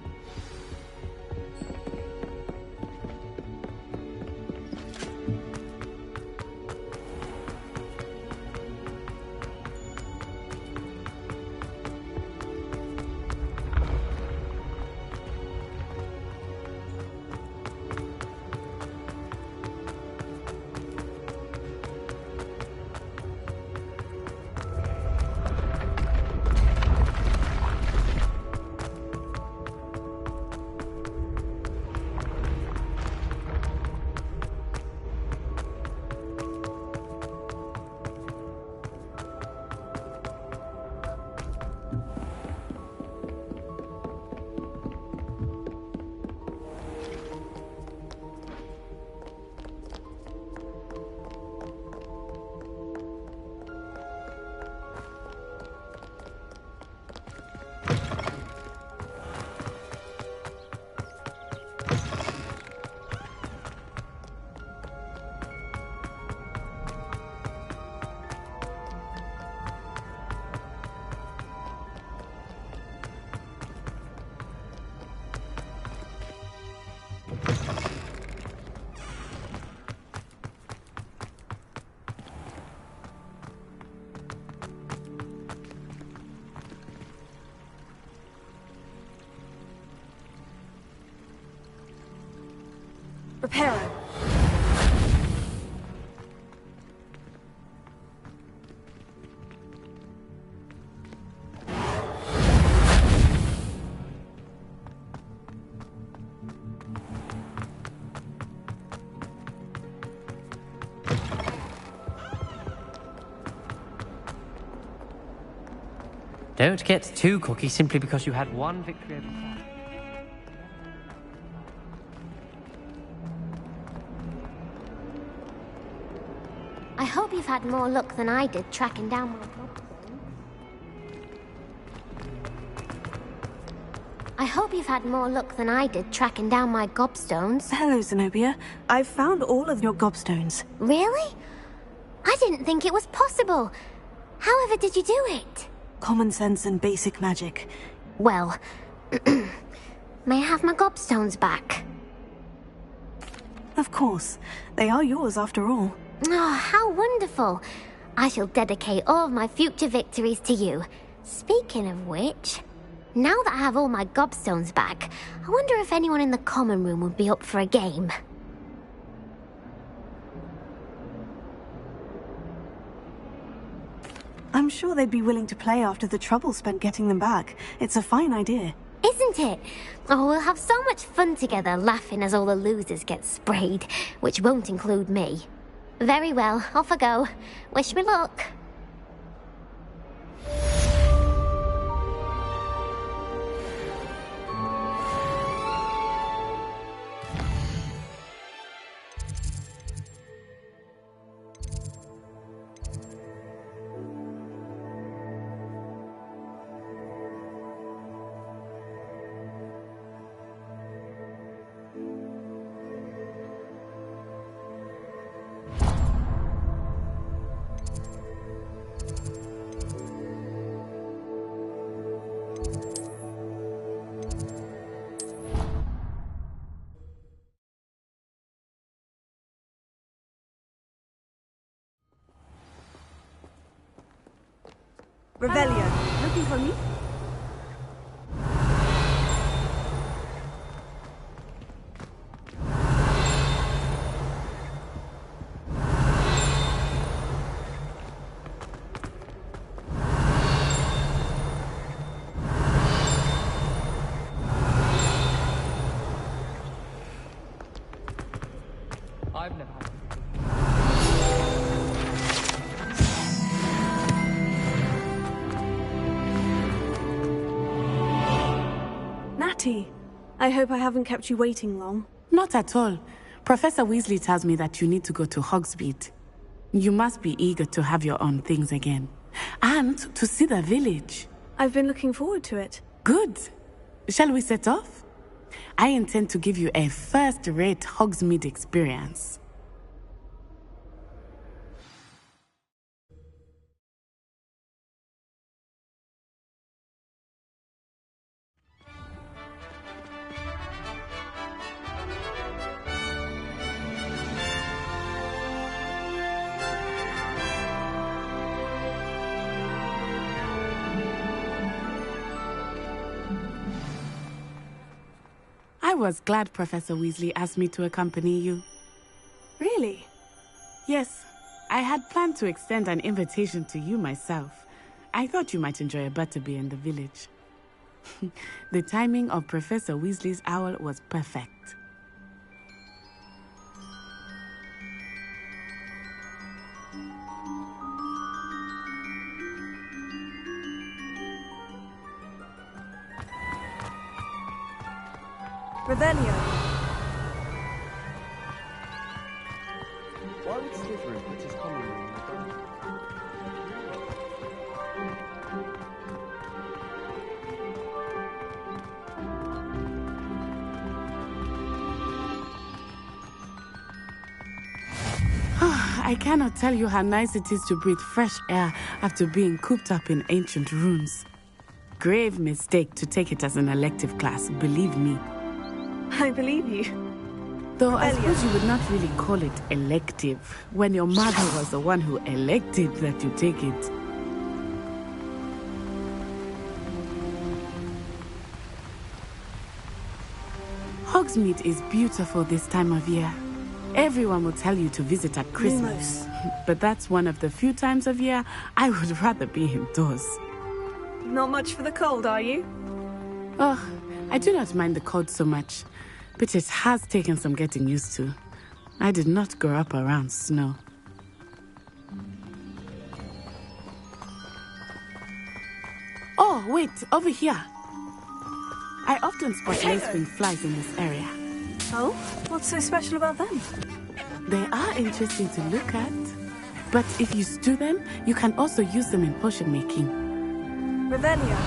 Reparo. Don't get too cocky simply because you had one victory over five. I hope you've had more luck than I did tracking down my gobstones. Hello, Zenobia. I've found all of your gobstones. Really? I didn't think it was possible. However did you do it? Common sense and basic magic. Well, may I have my gobstones back? Of course. They are yours after all. Oh, how wonderful. I shall dedicate all of my future victories to you. Speaking of which, now that I have all my gobstones back, I wonder if anyone in the common room would be up for a game. I'm sure they'd be willing to play after the trouble spent getting them back. It's a fine idea. Isn't it? Oh, we'll have so much fun together, laughing as all the losers get sprayed, which won't include me. Very well, off I go. Wish me luck. Revelio, looking for me? I've never had Natty, I hope I haven't kept you waiting long. Not at all. Professor Weasley tells me that you need to go to Hogsmeade. You must be eager to have your own things again. And to see the village. I've been looking forward to it. Good. Shall we set off? I intend to give you a first-rate Hogsmeade experience. I was glad Professor Weasley asked me to accompany you. Really? Yes, I had planned to extend an invitation to you myself. I thought you might enjoy a butterbeer in the village. The timing of Professor Weasley's owl was perfect. Revelio. Why would Slytherin put his common room in the garden? I cannot tell you how nice it is to breathe fresh air after being cooped up in ancient ruins. Grave mistake to take it as an elective class, believe me. I believe you. Though I suppose you would not really call it elective when your mother was the one who elected that you take it. Hogsmeade is beautiful this time of year. Everyone will tell you to visit at Christmas. But that's one of the few times of year I would rather be indoors. Not much for the cold, are you? Oh, I do not mind the cold so much, but it has taken some getting used to. I did not grow up around snow. Oh, Oh, wait, over here. I often spot lacewing flies in this area. Oh? What's so special about them? They are interesting to look at. But if you stew them, you can also use them in potion making. Revelio.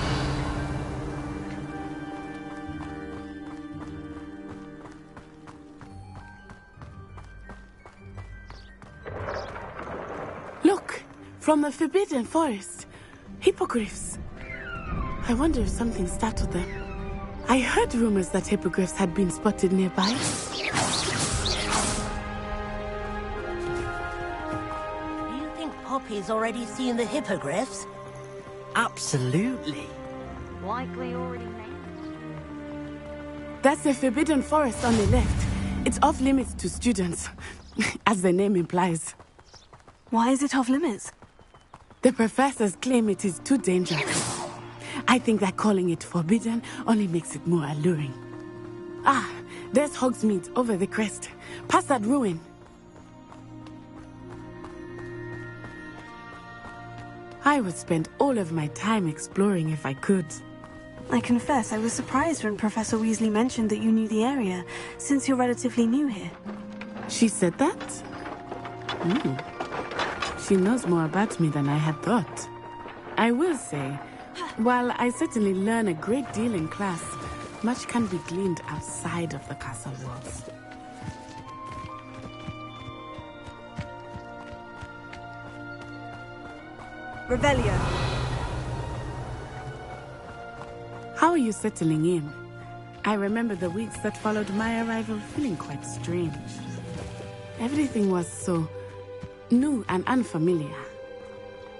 Look! From the Forbidden Forest. Hippogriffs. I wonder if something startled them. I heard rumors that hippogriffs had been spotted nearby. Do you think Poppy's already seen the hippogriffs? Absolutely. Likely already made. That's the Forbidden Forest on the left. It's off limits to students, as the name implies. Why is it off limits? The professors claim it is too dangerous. I think that calling it forbidden only makes it more alluring. Ah, there's Hogsmeade over the crest. Past that ruin. I would spend all of my time exploring if I could. I confess I was surprised when Professor Weasley mentioned that you knew the area, since you're relatively new here. She said that? She knows more about me than I had thought. I will say, while I certainly learn a great deal in class, much can be gleaned outside of the castle walls. Revelio. How are you settling in? I remember the weeks that followed my arrival feeling quite strange. Everything was so new and unfamiliar.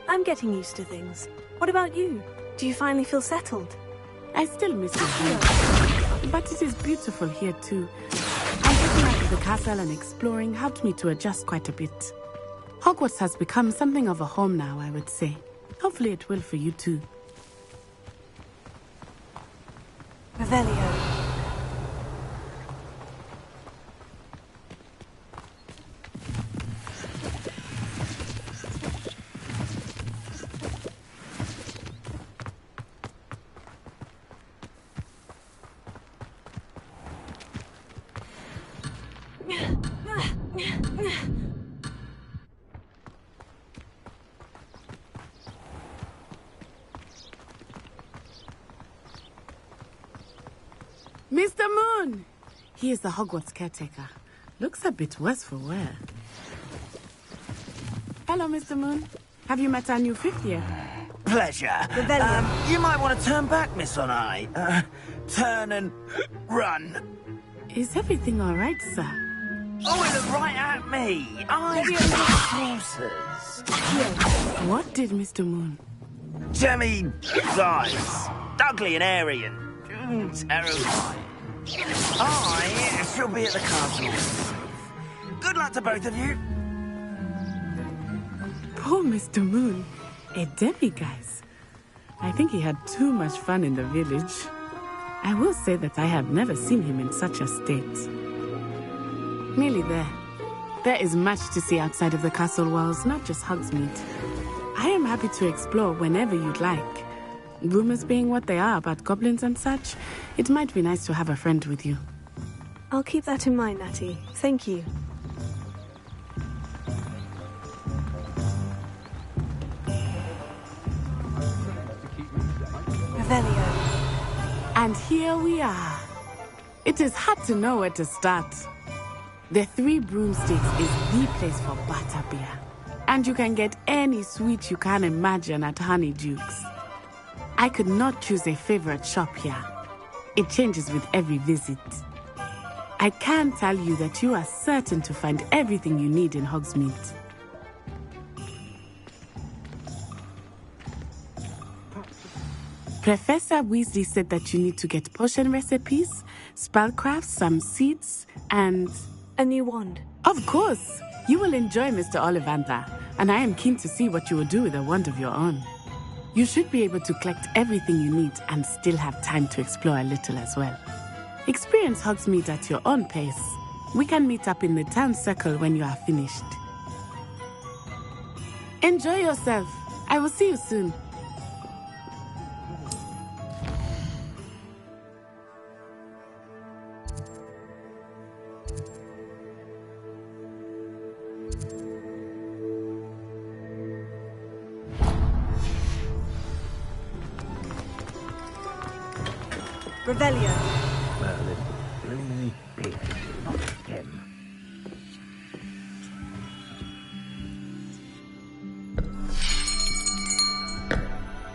I'm getting used to things. What about you? Do you finally feel settled? I still miss it here, but it is beautiful here too. And getting out of the castle and exploring helped me to adjust quite a bit. Hogwarts has become something of a home now, I would say. Hopefully it will for you too. Revelio. Mr. Moon! He is the Hogwarts caretaker. Looks a bit worse for wear. Hello, Mr. Moon. Have you met our new fifth year? Pleasure. You might want to turn back, Miss On-Eye. Turn and run. Is everything all right, sir? Oh, it looked right at me. I'm horses. What did Mr. Moon? Jemmy dies. Ugly and airy and terrifying. I shall be at the castle. Good luck to both of you. Poor Mr. Moon. A demiguise. I think he had too much fun in the village. I will say that I have never seen him in such a state. Nearly there. There is much to see outside of the castle walls, not just Hogsmeade. I am happy to explore whenever you'd like. Rumors being what they are about goblins and such, it might be nice to have a friend with you. I'll keep that in mind, Natty. Thank you. Revelio. And here we are. It is hard to know where to start. The Three Broomsticks is the place for butterbeer. And you can get any sweet you can imagine at Honeydukes. I could not choose a favorite shop here. It changes with every visit. I can tell you that you are certain to find everything you need in Hogsmeade. Professor Weasley said that you need to get potion recipes, spellcrafts, some seeds, and... a new wand. Of course! You will enjoy Mr. Ollivander, and I am keen to see what you will do with a wand of your own. You should be able to collect everything you need and still have time to explore a little as well. Experience Hogsmeade at your own pace. We can meet up in the town circle when you are finished. Enjoy yourself. I will see you soon. Revelio. Well, it really big. Not him.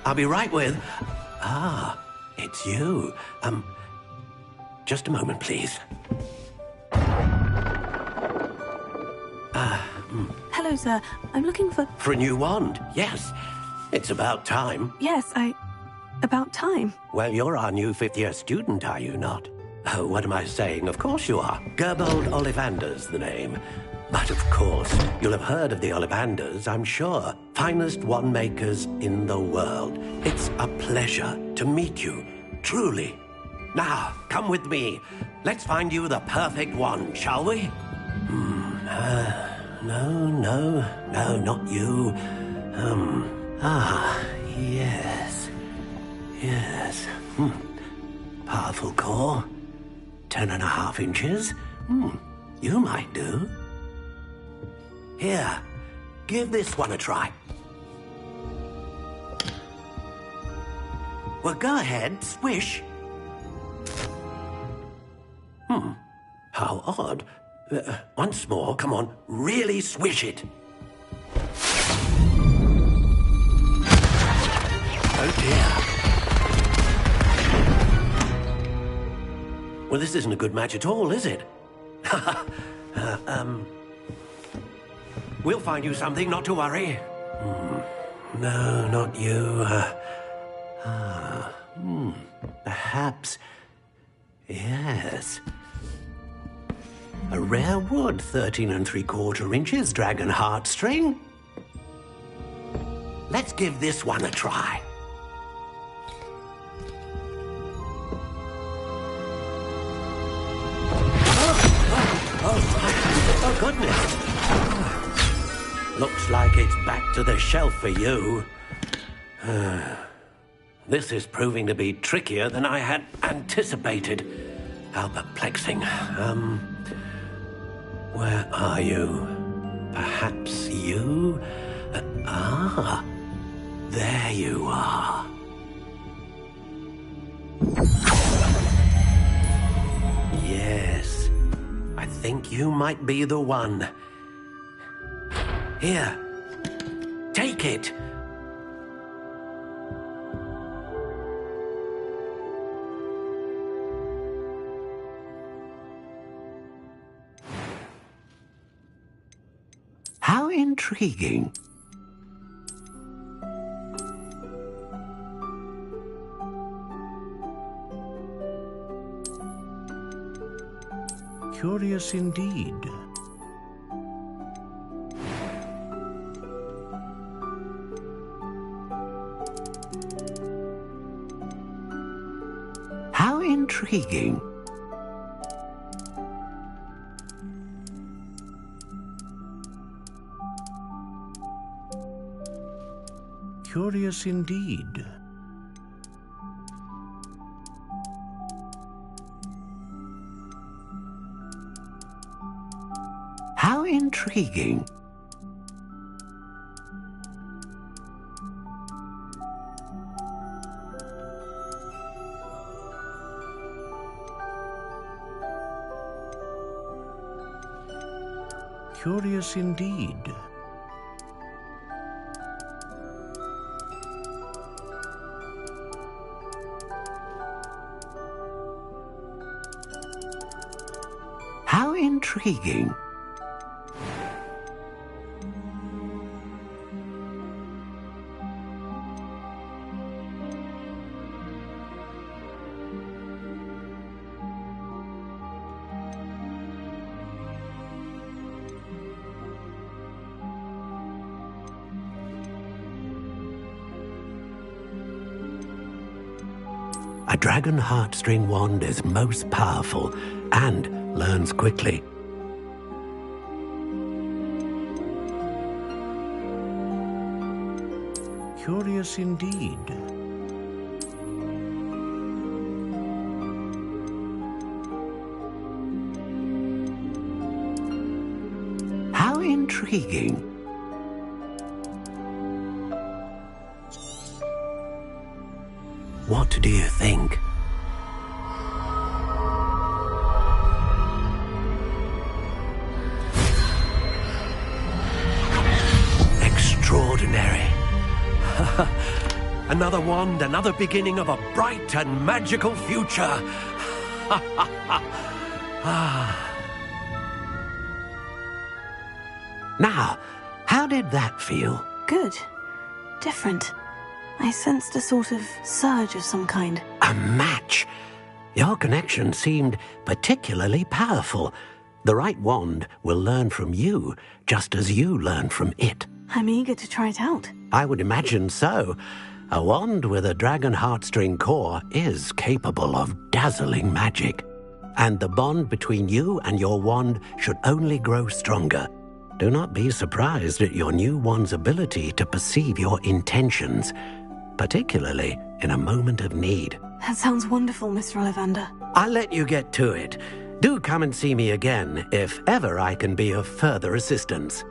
I'll be right with... Ah, it's you. Just a moment, please. Hello, sir. I'm looking for... For a new wand, yes. It's about time. Yes, about time. Well, you're our new fifth-year student, are you not? Oh, what am I saying? Of course you are. Gerbold Ollivander's the name. But of course, you'll have heard of the Ollivanders, I'm sure. Finest wand makers in the world. It's a pleasure to meet you, truly. Now, come with me. Let's find you the perfect wand, shall we? No, not you. Yes. Powerful core. 10.5 inches. You might do. Here, give this one a try. Well, go ahead, swish. How odd. Once more, come on, really swish it. Oh dear. Well, this isn't a good match at all, is it? We'll find you something, not to worry. No, not you. Perhaps. Yes. A rare wood, 13 3/4 inches, dragon heartstring. Let's give this one a try. Oh, goodness. Looks like it's back to the shelf for you. This is proving to be trickier than I had anticipated. How perplexing. Where are you? Perhaps you? There you are. Yes, I think you might be the one. Here, take it. How intriguing. Curious indeed. How intriguing. Curious indeed. How intriguing. Curious indeed. How intriguing. A dragon heartstring wand is most powerful and learns quickly. Curious indeed. How intriguing. What do you think? another wand, another beginning of a bright and magical future. Now, how did that feel? Good. Different. I sensed a sort of surge of some kind. A match. Your connection seemed particularly powerful. The right wand will learn from you, just as you learn from it. I'm eager to try it out. I would imagine so. A wand with a dragon heartstring core is capable of dazzling magic. And the bond between you and your wand should only grow stronger. Do not be surprised at your new wand's ability to perceive your intentions, particularly in a moment of need. That sounds wonderful, Mr. Ollivander. I'll let you get to it. Do come and see me again if ever I can be of further assistance.